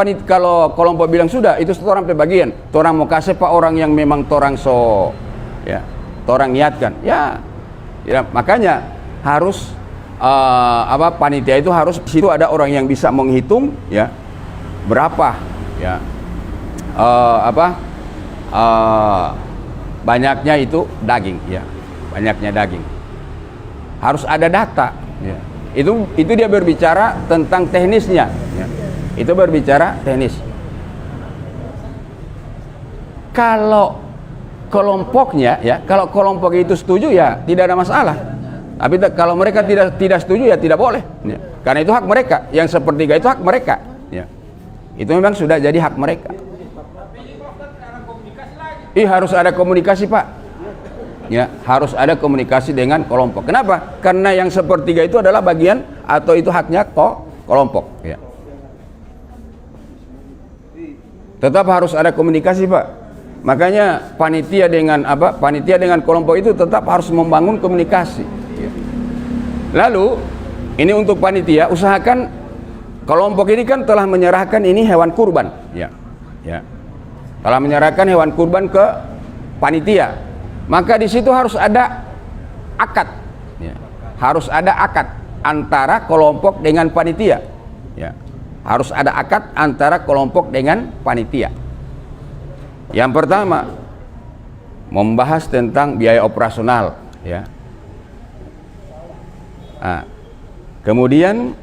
kelompok bilang sudah, itu orang pembagian, orang mau kasih pak orang yang memang orang ya, orang niatkan, ya, makanya harus panitia itu harus di situ ada orang yang bisa menghitung, ya, berapa, ya, banyaknya itu daging, ya, banyaknya daging, harus ada data, ya. Itu dia berbicara tentang teknisnya, ya. Itu berbicara teknis. Kalau kelompoknya, ya, kalau kelompok itu setuju, ya tidak ada masalah. Tapi kalau mereka tidak setuju, ya tidak boleh, ya. Karena itu hak mereka. Yang sepertiga itu hak mereka, ya. Itu memang sudah jadi hak mereka. Harus ada komunikasi, Pak. Ya, harus ada komunikasi dengan kelompok. Kenapa? Karena yang sepertiga itu adalah bagian atau itu haknya kelompok, ya. Tetap harus ada komunikasi, Pak. Makanya panitia dengan kelompok itu tetap harus membangun komunikasi, ya. Lalu ini untuk panitia, usahakan kelompok ini kan telah menyerahkan ini hewan kurban, ya, ya. Telah menyerahkan hewan kurban ke panitia, maka di situ harus ada akad, ya. Harus ada akad antara kelompok dengan panitia, ya. Harus ada akad antara kelompok dengan panitia. Yang pertama, membahas tentang biaya operasional, ya. Nah, kemudian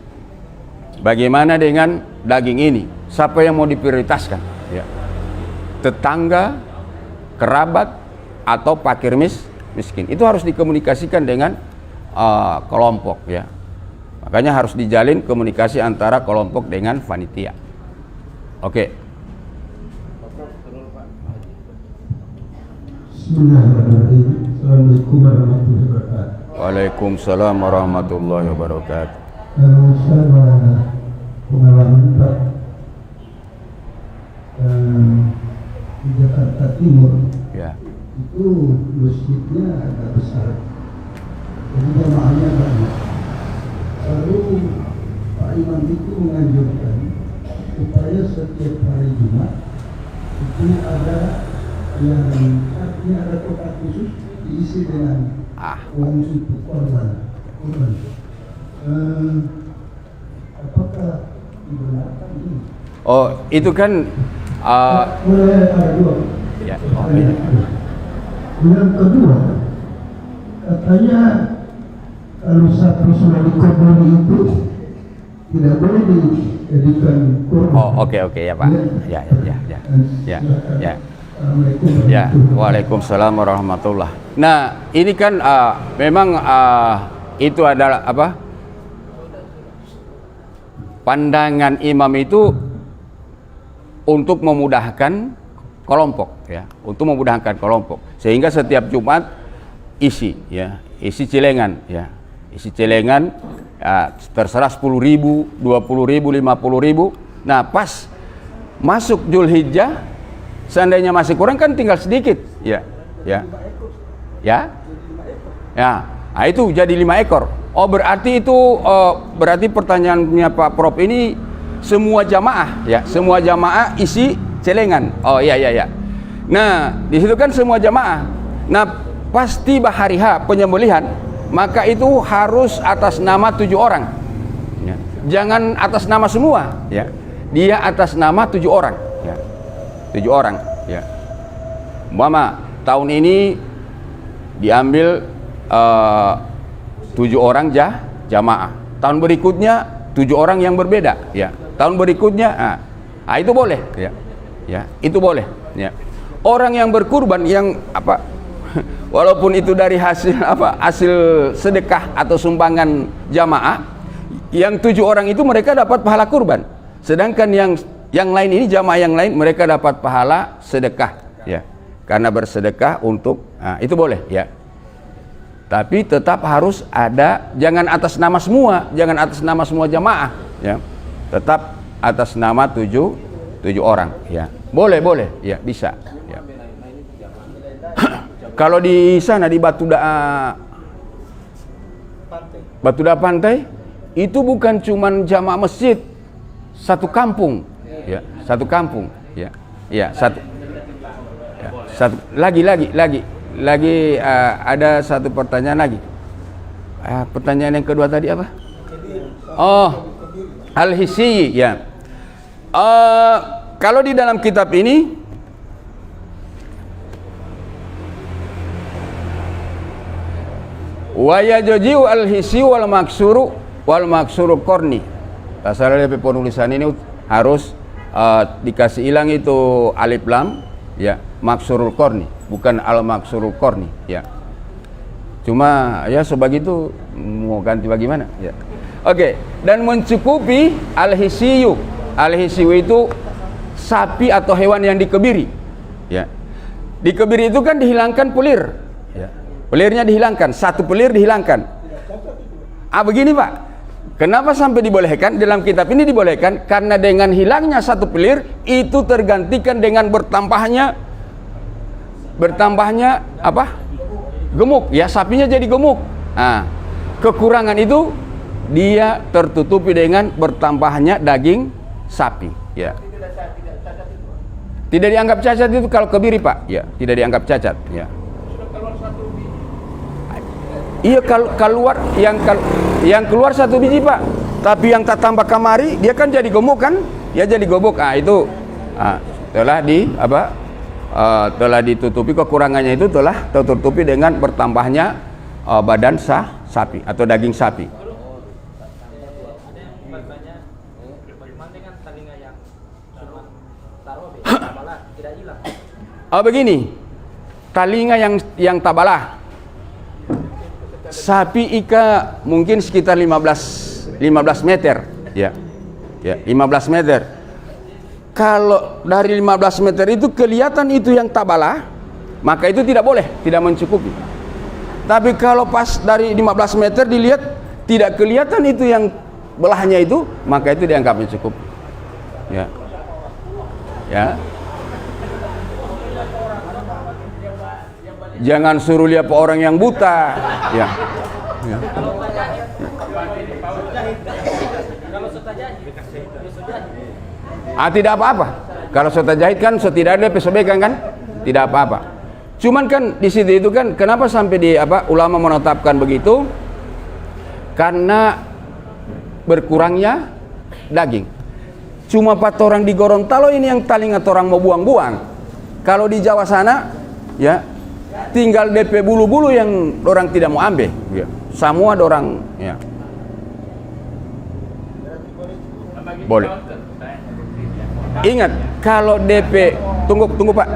bagaimana dengan daging ini? Siapa yang mau diprioritaskan, ya? Tetangga, kerabat, atau fakir miskin? Itu harus dikomunikasikan dengan kelompok, ya. Makanya harus dijalin komunikasi antara kelompok dengan panitia. Oke. Bismillahirrahmanirrahim. Assalamualaikum warahmatullahi wabarakatuh. Waalaikumsalam warahmatullahi wabarakatuh. Kalau saya pengalaman Pak, di Jakarta Timur, Ya. itu masjidnya agak besar, jadi jamaahnya banyak. Lalu Pak Imam itu menganjurkan supaya setiap hari Jumat itu ada yang artinya ada kotak khusus diisi dengan uang untuk korban. Apakah dibenarkan ini? Oh, itu kan Mulai ada dua. ya. Yang kedua, katanya kalau satu sudah dikorbani itu tidak boleh dijadikan korban. Oh, oke ya, Pak. Ya. Ya, waalaikumsalam warahmatullah. Nah, ini kan memang itu adalah pandangan imam itu untuk memudahkan kelompok, ya, untuk memudahkan kelompok, sehingga setiap Jumat isi celengan, ya, isi celengan, ya, terserah 10.000, 20.000, 50.000. Nah, pas masuk Dzulhijjah, seandainya masih kurang kan tinggal sedikit, ya. Nah, itu jadi 5 ekor. Oh, berarti itu berarti pertanyaannya Pak Prof ini semua jamaah, ya, semua jamaah isi celengan. Oh iya. Nah, di situ kan semua jamaah. Nah, pas tiba hari H penyembelihan, maka itu harus atas nama 7 orang, ya. Jangan atas nama semua, ya. Dia atas nama 7 orang, ya. 7 orang, ya. Umpama tahun ini diambil 7 orang jamaah. Tahun berikutnya 7 orang yang berbeda, ya. Tahun berikutnya, itu boleh, ya. Ya, itu boleh, ya. Orang yang berkurban yang apa, walaupun itu dari hasil sedekah atau sumbangan jamaah, yang 7 orang itu mereka dapat pahala kurban. Sedangkan yang lain ini, jamaah yang lain, mereka dapat pahala sedekah, ya. Karena bersedekah untuk, itu boleh, ya. Tapi tetap harus ada, jangan atas nama semua, jangan atas nama semua jamaah, ya. Tetap atas nama 7 orang, ya. Boleh, ya, bisa, ya. Kalau di sana di Batuda Pantai itu bukan cuman jamaah masjid, satu kampung, ya, satu kampung, ya, ya, satu, ya, satu. Lagi ada satu pertanyaan lagi. Pertanyaan yang kedua tadi apa? Oh, al-hisyi, ya. Kalau di dalam kitab ini wa yajuzu al-hisyi wal maksuru qarni. Asalnya penulisan ini harus dikasih hilang itu alif lam, ya, maksurul qarni, bukan al maksurul qarni, ya. Cuma ya sebegitu, mau ganti bagaimana, ya. Oke, dan mencukupi al-hisyu. Al-hisyu itu sapi atau hewan yang dikebiri, ya. Dikebiri itu kan dihilangkan pelir, ya. Pelirnya dihilangkan, satu pelir dihilangkan. Begini Pak, kenapa sampai dibolehkan? Dalam kitab ini dibolehkan karena dengan hilangnya satu pelir itu tergantikan dengan bertambahnya apa? Gemuk, ya, sapinya jadi gemuk. Kekurangan itu dia tertutupi dengan bertambahnya daging sapi, ya. Tidak dianggap cacat itu kalau kebiri Pak, ya, tidak dianggap cacat, ya. Iya, kalau keluar yang keluar satu biji Pak, tapi yang tak tambah kamari dia kan jadi gemuk kan, ya, jadi gemuk. Itu telah telah ditutupi, kekurangannya itu telah tertutupi dengan bertambahnya badan sapi atau daging sapi. Begini, talinga yang tabalah, sapi ika mungkin sekitar 15 meter, ya, ya, 15 meter. Kalau dari 15 meter itu kelihatan itu yang tabalah, maka itu tidak boleh, tidak mencukupi. Tapi kalau pas dari 15 meter dilihat tidak kelihatan itu yang belahnya itu, maka itu dianggap mencukupi, ya, ya. Jangan suruh lihat orang yang buta, ya. Ya. Tidak apa-apa. Kalau sota jahit kan setidaknya pesobekan kan, tidak apa-apa. Cuman kan di situ itu kan kenapa sampai ulama menetapkan begitu? Karena berkurangnya daging. Cuma 4 orang di Gorontalo ini yang talingat orang mau buang-buang. Kalau di Jawa sana, ya, tinggal DP bulu-bulu yang orang tidak mau ambil, ya. Semua orang, ya. Boleh. Ingat, kalau DP tunggu Pak.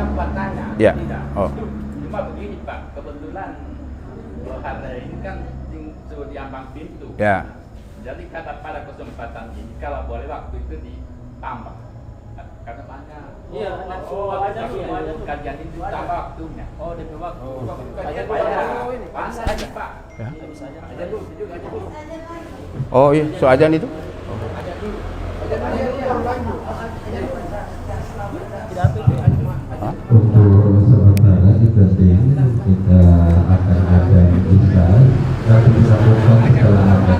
Ya. Oh. Cuma begini Pak, kebetulan hari ini kan sudah di ambang pintu. Ya. Jadi pada kesempatan ini kalau boleh waktu itu ditambah. Karena banyak. Iya, kajian itu tambah waktunya. Oh, DP waktu. Kajian banyak. Pas aja Pak. Ya. Aja dulu, juga aja dulu. Oh iya, so ajan itu. Untuk sementara kita akan ada bisa nanti bisa buka setelah ada.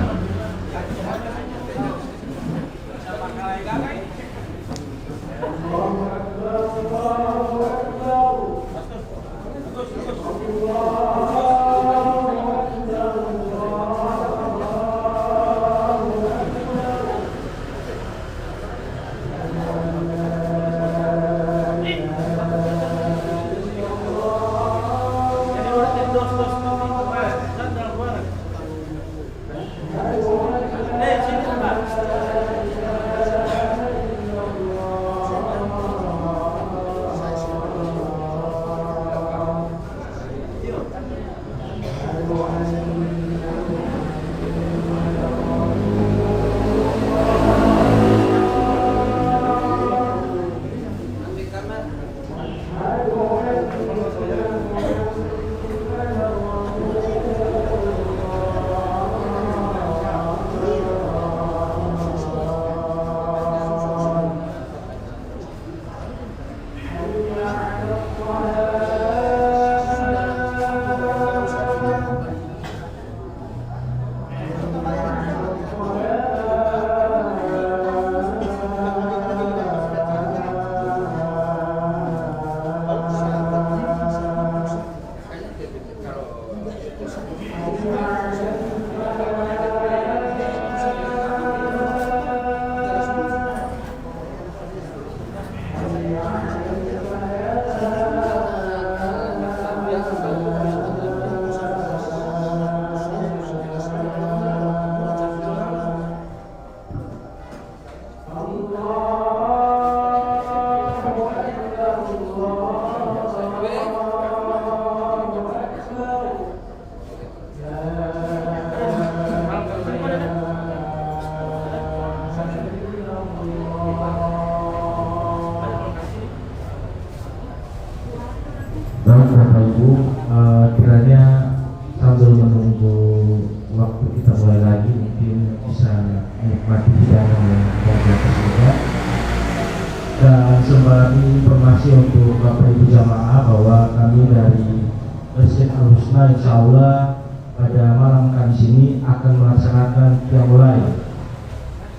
Dan sembari informasi untuk Bapak Ibu jamaah bahwa kami dari Masjid Al-Husna insya Allah pada malam kali ini akan melaksanakan qiyamul lail,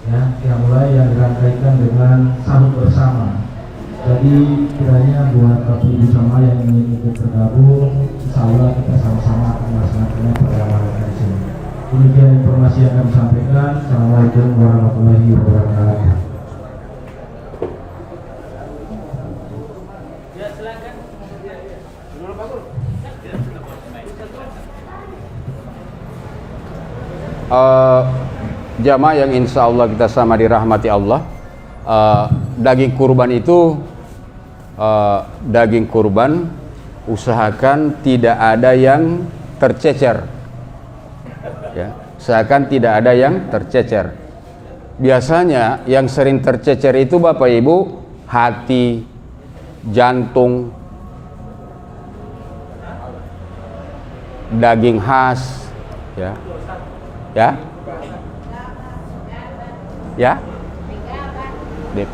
ya, qiyamul lail yang dirangkaikan dengan sahur bersama. Jadi kiranya buat Bapak Ibu jamaah yang ingin ikut bergabung, insya Allah kita sama-sama akan melaksanakannya pada malam kali ini. Demikian informasi yang kami sampaikan. Assalamualaikum warahmatullahi wabarakatuh. Jamaah yang insya Allah kita sama dirahmati Allah, daging kurban itu daging kurban usahakan tidak ada yang tercecer, ya, usahakan tidak ada yang tercecer. Biasanya yang sering tercecer itu Bapak Ibu hati, jantung, daging khas, ya.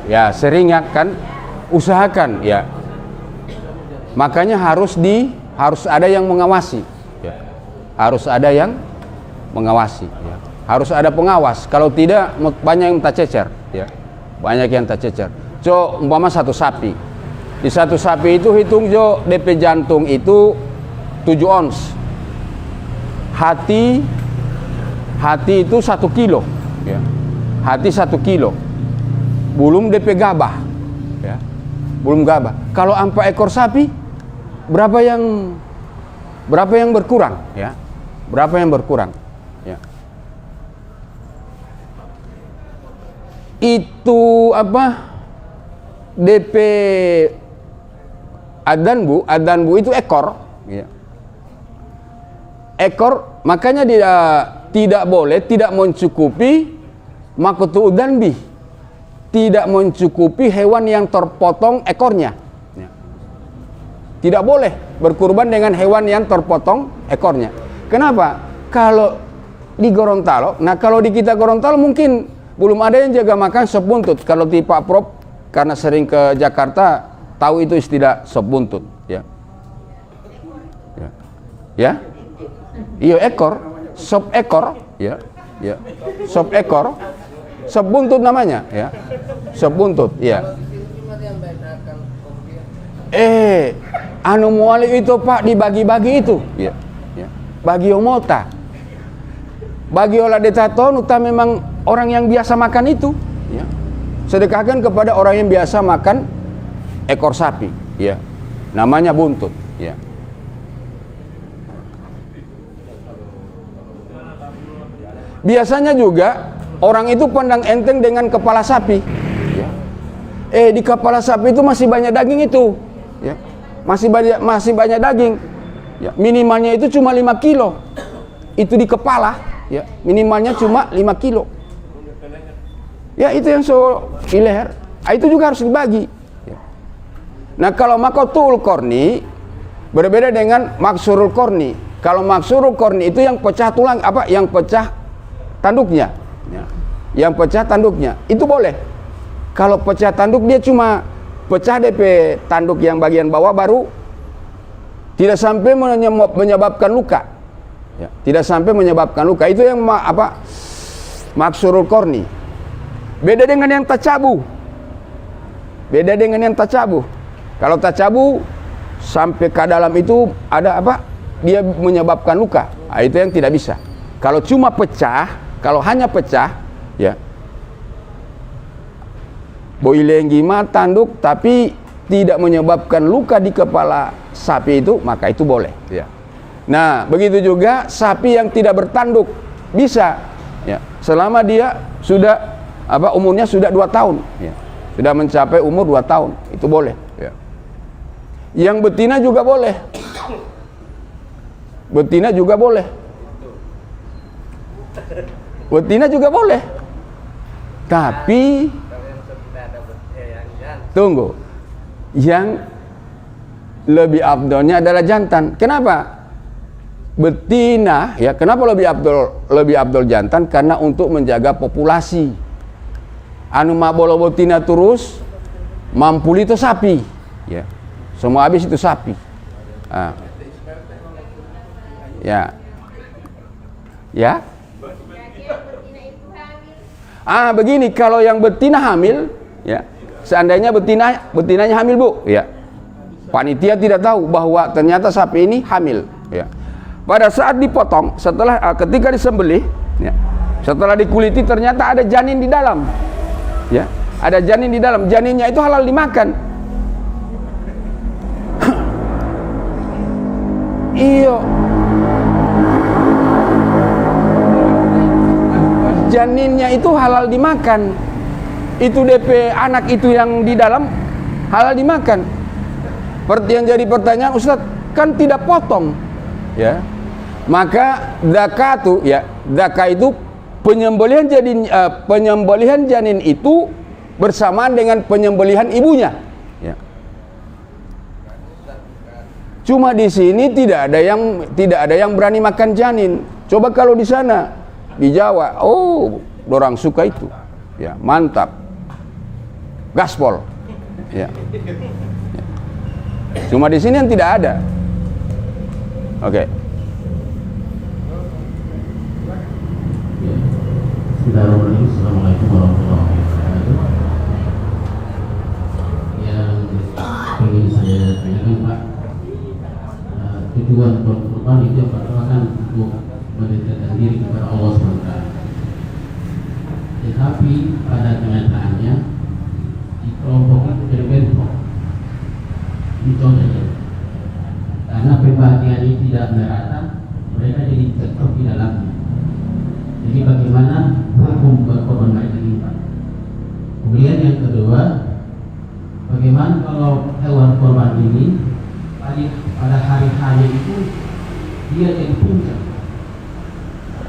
Ya sering ya kan, usahakan ya, makanya harus ada yang mengawasi ya. Harus ada yang mengawasi ya. Harus ada pengawas, kalau tidak banyak yang tak cecer ya, banyak yang tak cecer. So umpama satu sapi, di satu sapi itu hitung jo DP jantung itu 7 ons, hati itu 1 kilo ya. Hati 1 kilo, belum DP gabah ya, belum gabah. Kalau 4 ekor sapi berapa yang berkurang ya, berapa yang berkurang ya. Itu apa, DP adanbu itu ekor ya. Ekor, makanya dia tidak boleh, tidak mencukupi makutu udanbi, tidak mencukupi hewan yang terpotong ekornya ya. Tidak boleh berkurban dengan hewan yang terpotong ekornya. Kenapa? Kalau di Gorontalo, nah kalau di kita Gorontalo mungkin belum ada yang jaga makan sop buntut. Kalau di Pak Prop, karena sering ke Jakarta, tahu itu istilah sop buntut ya. Ya, iya ekor, sop ekor ya, ya, sop ekor, sop buntut namanya ya, sop buntut ya. Anu muali itu Pak dibagi-bagi itu ya, ya. Bagi omota, bagi olah detaton utama memang orang yang biasa makan itu ya. Sedekahkan kepada orang yang biasa makan ekor sapi ya, namanya buntut ya. Biasanya juga orang itu pandang enteng dengan kepala sapi ya. Di kepala sapi itu masih banyak daging itu ya. Masih banyak daging ya. Minimalnya itu cuma 5 kilo itu di kepala ya, minimalnya cuma 5 kilo ya. Itu yang di leher, itu juga harus dibagi ya. Nah kalau makotul korni berbeda dengan maksurul korni. Kalau maksurul korni itu yang pecah tulang, apa, yang pecah tanduknya ya. Yang pecah tanduknya itu boleh. Kalau pecah tanduk dia cuma pecah DP tanduk yang bagian bawah, baru tidak sampai menyebabkan luka ya. Tidak sampai menyebabkan luka, itu yang maksurul korni. Beda dengan yang tacabu, beda dengan yang tacabu. Kalau tacabu sampai ke dalam itu ada apa, dia menyebabkan luka, nah, itu yang tidak bisa. Kalau cuma pecah, kalau hanya pecah ya, boilengima tanduk tapi tidak menyebabkan luka di kepala sapi itu, maka itu boleh ya. Nah begitu juga sapi yang tidak bertanduk bisa ya, selama dia sudah umurnya sudah 2 tahun ya, sudah mencapai umur 2 tahun, itu boleh ya. Yang betina juga boleh, betina juga boleh, betina juga boleh. Tapi tunggu, yang lebih abdolnya adalah jantan. Kenapa? Betina ya, kenapa lebih abdol jantan? Karena untuk menjaga populasi. Anu mabolo betina terus Mampuli itu sapi, ya. Semua habis itu sapi. Ya. Ya. Begini, kalau yang betina hamil, ya. Seandainya betinanya hamil, Bu, ya. Panitia tidak tahu bahwa ternyata sapi ini hamil, ya. Pada saat dipotong, ketika disembelih, ya. Setelah dikuliti ternyata ada janin di dalam. Ya. Ada janin di dalam, janinnya itu halal dimakan. Iyo. Janinnya itu halal dimakan. Itu DP anak itu yang di dalam halal dimakan. Yang jadi pertanyaan, Ustadz, kan tidak potong. Ya. Maka zakatu, ya, zakat itu penyembelihan janin itu bersamaan dengan penyembelihan ibunya, ya. Cuma di sini tidak ada yang berani makan janin. Coba kalau di sana di Jawa, orang suka itu, ya, mantap, gaspol, ya. Cuma di sini yang tidak ada. Oke. Assalamualaikum warahmatullahi wabarakatuh. Yang ingin saya tanyakan, Pak, tujuan kurban itu yang pertama kan untuk mendekatkan diri kepada Allah SWT. Tetapi pada kenyataannya di kelompok itu terbentuk, dicontohnya, karena pembagian ini tidak merata, mereka jadi cekcok di dalamnya. Jadi bagaimana hukum berkorban mereka ini, Pak? Kemudian yang kedua, bagaimana kalau hewan korban ini pada hari-hari itu dia jadi puncak,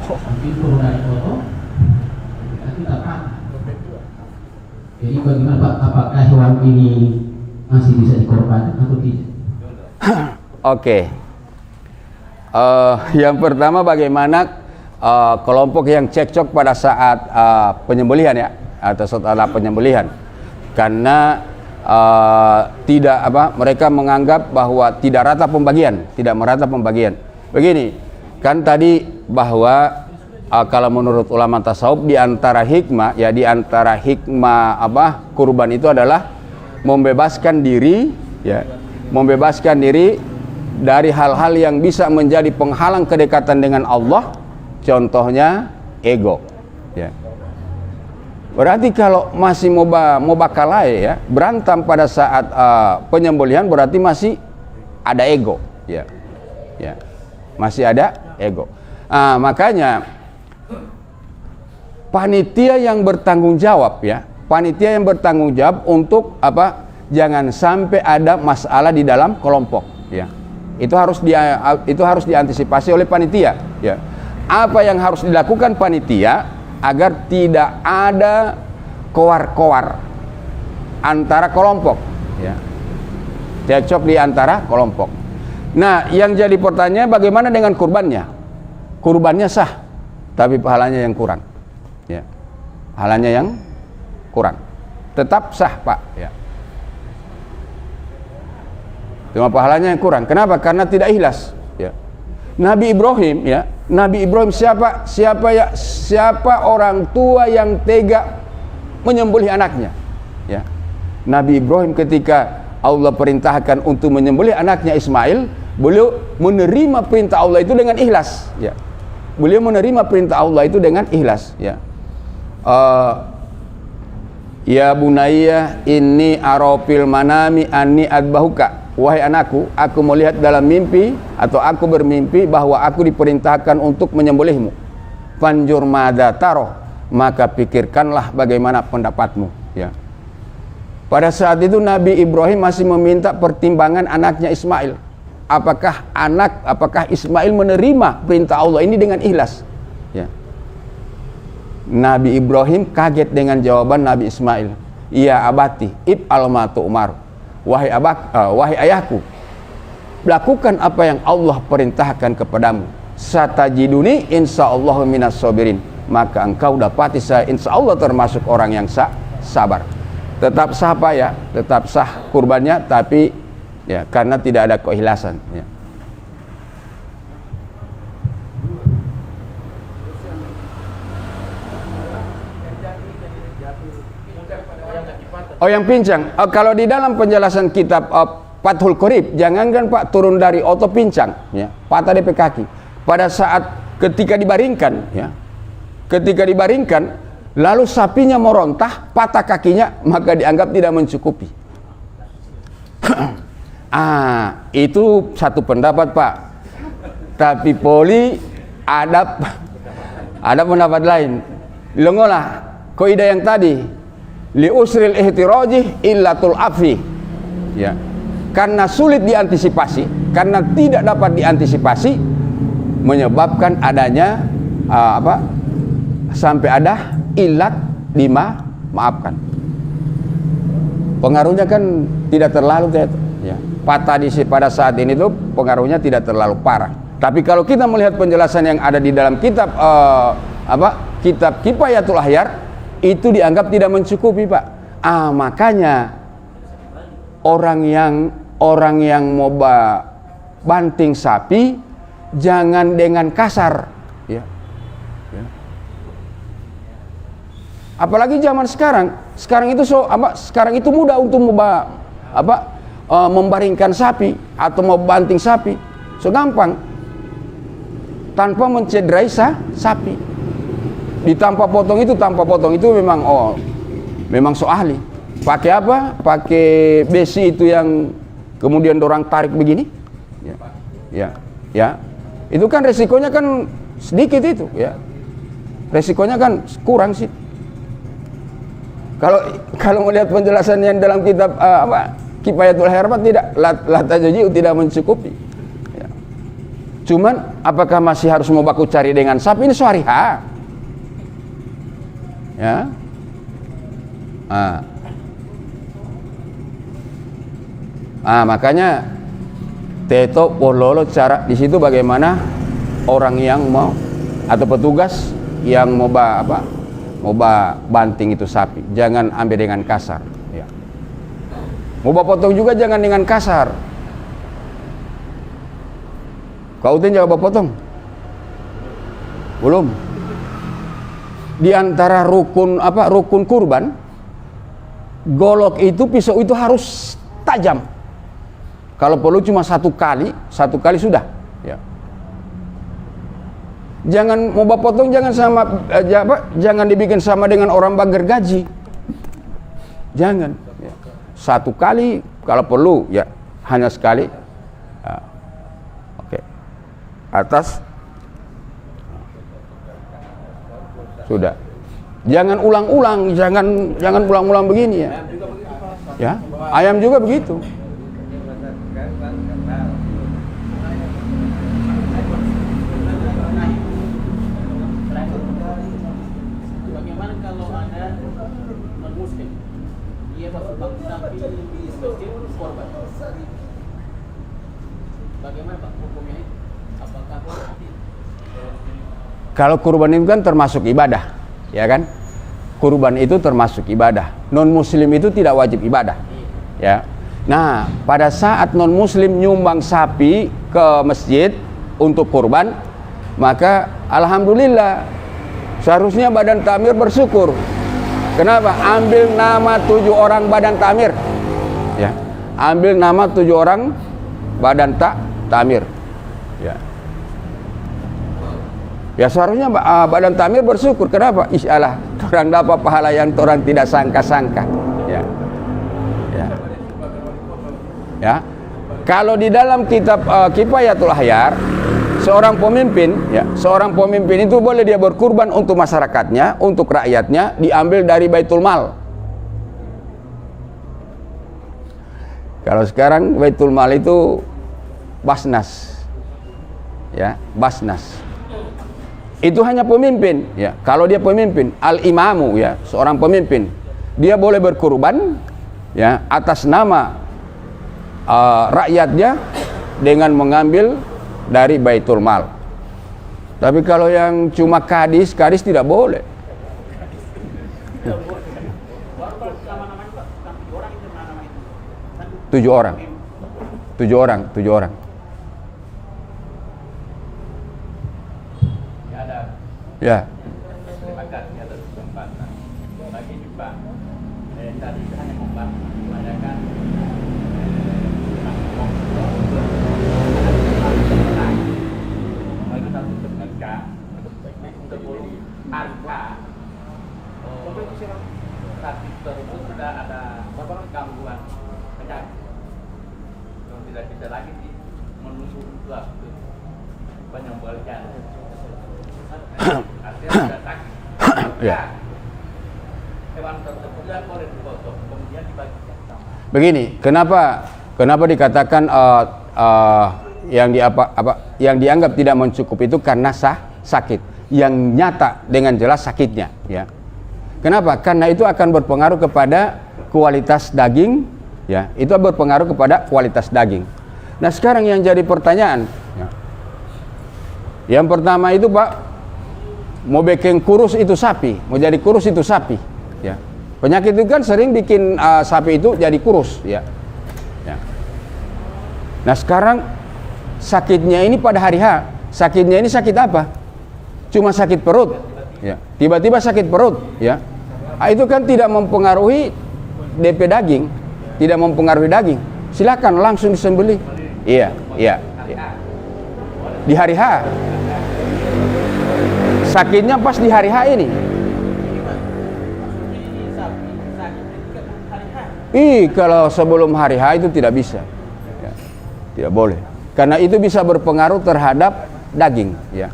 mungkin turun dari foto, kita tak. Jadi bagaimana, Pak? Apakah hewan ini masih bisa dikorbankan atau tidak? Oke. Yang pertama, bagaimana kelompok yang cekcok pada saat penyembelihan, ya, atau setelah penyembelihan, karena mereka menganggap bahwa tidak merata pembagian. Begini, kan tadi bahwa kalau menurut ulama tasawuf di antara hikmah kurban itu adalah membebaskan diri, ya, dari hal-hal yang bisa menjadi penghalang kedekatan dengan Allah. Contohnya ego, ya. Berarti kalau masih mau bakalai, ya, berantem pada saat penyembelihan, berarti masih ada ego, ya, ya, masih ada ego. Makanya panitia yang bertanggung jawab, ya, untuk jangan sampai ada masalah di dalam kelompok, ya. Itu harus diantisipasi oleh panitia, ya. Apa yang harus dilakukan panitia agar tidak ada koar-koar antara kelompok, ya, cekcok di antara kelompok. Nah, yang jadi pertanyaan, bagaimana dengan kurbannya? Kurbannya sah, tapi pahalanya yang kurang, ya. Pahalanya yang kurang. Tetap sah, Pak, ya. Cuma pahalanya yang kurang. Kenapa? Karena tidak ikhlas, ya. Nabi Ibrahim, ya, siapa orang tua yang tega menyembelih anaknya, ya. Nabi Ibrahim ketika Allah perintahkan untuk menyembelih anaknya Ismail, beliau menerima perintah Allah itu dengan ikhlas, ya. Beliau menerima perintah Allah itu dengan ikhlas, ya. Ya bunayya inni arafil manami anni adbahuka. Wahai anakku, aku melihat dalam mimpi, atau aku bermimpi bahwa aku diperintahkan untuk menyembelihmu. Fanjur madza taroh, maka pikirkanlah bagaimana pendapatmu, ya. Pada saat itu Nabi Ibrahim masih meminta pertimbangan anaknya Ismail. Apakah Ismail menerima perintah Allah ini dengan ikhlas, ya. Nabi Ibrahim kaget dengan jawaban Nabi Ismail. Ya abati, if'al ma tu'mar. Wahai ayahku, lakukan apa yang Allah perintahkan kepadamu. Satajiduni insyaallah minas sabirin. Maka engkau dapati saya insyaallah termasuk orang yang sabar. tetap sah Pak ya, tetap sah kurbannya, tapi ya karena tidak ada keikhlasan ya. Oh yang pincang, kalau di dalam penjelasan kitab Fathul Qorib, jangankan Pak turun dari otot pincang, ya, patah DP kaki. Pada saat ketika dibaringkan, ya, ketika dibaringkan, lalu sapinya merontah, patah kakinya, maka dianggap tidak mencukupi. Itu satu pendapat Pak. Tapi poli ada pendapat lain. Lengolah, kaidah yang tadi. Li usril ihtirajih illatul afi, ya, karena sulit diantisipasi, karena tidak dapat diantisipasi, menyebabkan adanya sampai ada ilat maafkan. Pengaruhnya kan tidak terlalu ya, patah pada saat ini tuh pengaruhnya tidak terlalu parah. Tapi kalau kita melihat penjelasan yang ada di dalam kitab kitab Kifayatul Ahyar, itu dianggap tidak mencukupi Pak. Makanya orang yang mau banting sapi jangan dengan kasar, ya. Ya. Apalagi zaman sekarang itu sekarang itu mudah untuk membaringkan sapi atau mau banting sapi, gampang tanpa mencederai sapi. Tanpa potong itu memang so ahli. Pakai apa? Pakai besi itu yang kemudian dorang tarik begini. Ya. Itu kan resikonya kan sedikit itu, ya. Resikonya kan kurang sih. Kalau melihat penjelasan yang dalam kitab Kifayatul Ahyar tidak mencukupi. Ya. Cuman apakah masih harus mau baku cari dengan sapi ini syariah? Ya, makanya teto pololo cara di situ bagaimana orang yang mau atau petugas yang mau banting itu sapi, jangan ambil dengan kasar. Ya. Mau potong juga jangan dengan kasar. Kau jangan potong, belum. Di antara rukun kurban, golok itu, pisau itu harus tajam. Kalau perlu cuma satu kali sudah. Ya. Jangan mau potong, jangan dibikin sama dengan orang bager gaji. Jangan. Ya. Satu kali, kalau perlu ya hanya sekali. Ya. Oke. Atas. Sudah. Jangan ulang-ulang, jangan ulang-ulang begini ya. Ya, ayam juga begitu. Bagaimana kalau ada non-muslim, dia masuk sapi di masjid korban? Bagaimana Pak hukumnya? Apakah kalau kurban itu kan termasuk ibadah, ya kan? Kurban itu termasuk ibadah. Non muslim itu tidak wajib ibadah, ya. Nah, pada saat non muslim nyumbang sapi ke masjid untuk kurban, maka alhamdulillah seharusnya Badan Takmir bersyukur. Kenapa? Ambil nama 7 orang Badan Takmir, ya. Ambil nama 7 orang Badan Takmir, ya. Ya seharusnya Badan Takmir bersyukur. Kenapa? Insyaallah orang dapat pahala yang orang tidak sangka-sangka. Ya. Ya. Ya. Kalau di dalam kitab Kifayatul Ahyar, seorang pemimpin itu boleh dia berkurban untuk masyarakatnya, untuk rakyatnya, diambil dari Baitul Mal. Kalau sekarang Baitul Mal itu Basnas. Ya, Basnas. Itu hanya pemimpin, ya. Kalau dia pemimpin, al-imamu, ya, seorang pemimpin, dia boleh berkurban, ya, atas nama rakyatnya dengan mengambil dari Baitul Mal. Tapi kalau yang cuma kadis tidak boleh. 7 orang. 7 orang. Ya. Terima kasih atas kesempatan. Bagi Pak, tadi hanya membahas mengadakan bagi satu tenaga sebelum angka tapi tersebut sudah ada gangguan penyakit yang tidak bisa lagi menuju ke penyembelihan. Artinya sudah sakit. Ya. Hewan tersebut boleh dipotong kemudian dibagikan sama. Begini, kenapa dikatakan yang dianggap tidak mencukupi itu karena sakit yang nyata dengan jelas sakitnya, ya. Kenapa? Karena itu akan berpengaruh kepada kualitas daging, ya. Itu berpengaruh kepada kualitas daging. Nah, sekarang yang jadi pertanyaan, ya. Yang pertama itu, Pak, mau bikin kurus itu sapi, mau jadi kurus itu sapi, ya. Penyakit itu kan sering bikin sapi itu jadi kurus, ya. Ya. Nah, sekarang sakitnya ini pada hari H, sakitnya ini sakit apa? Cuma sakit perut, ya. Tiba-tiba sakit perut, ya. Nah, itu kan tidak mempengaruhi DP daging, tidak mempengaruhi daging. Silakan langsung disembelih. Iya. Di hari H. Sakitnya pas di hari H ini. Kalau sebelum hari H itu tidak bisa, ya. Tidak boleh. Karena itu bisa berpengaruh terhadap daging, ya.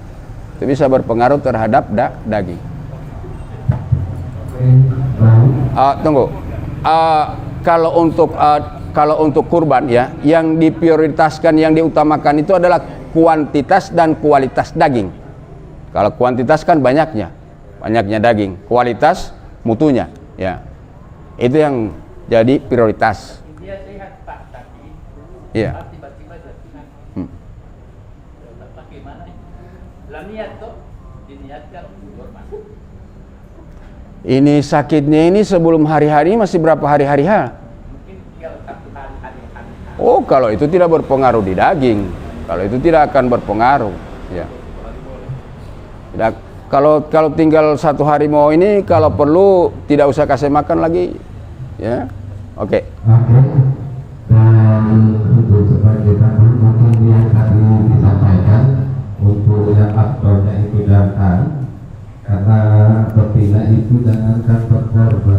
Itu bisa berpengaruh terhadap daging. Tunggu. Kalau untuk kurban, ya, yang diprioritaskan, yang diutamakan itu adalah kuantitas dan kualitas daging. Kalau kuantitas kan banyaknya daging, kualitas mutunya, ya. Itu yang jadi prioritas. Dia sehat Pak, tapi Iya. tiba-tiba jatuh. Bagaimana? Lah niat tuh diniatkan kurban. Ini sakitnya ini sebelum hari-hari masih berapa hari-hari H? Mungkin tinggal 1 hari. Oh, kalau itu tidak berpengaruh di daging. Kalau itu tidak akan berpengaruh, ya. Tidak, kalau tinggal 1 hari mau ini, kalau perlu tidak usah kasih makan lagi, ya. Oke. Dan untuk sebagai tambahan mungkin yang tadi disampaikan untuk yang aktornya itu jangan, karena betina itu jangankan per korban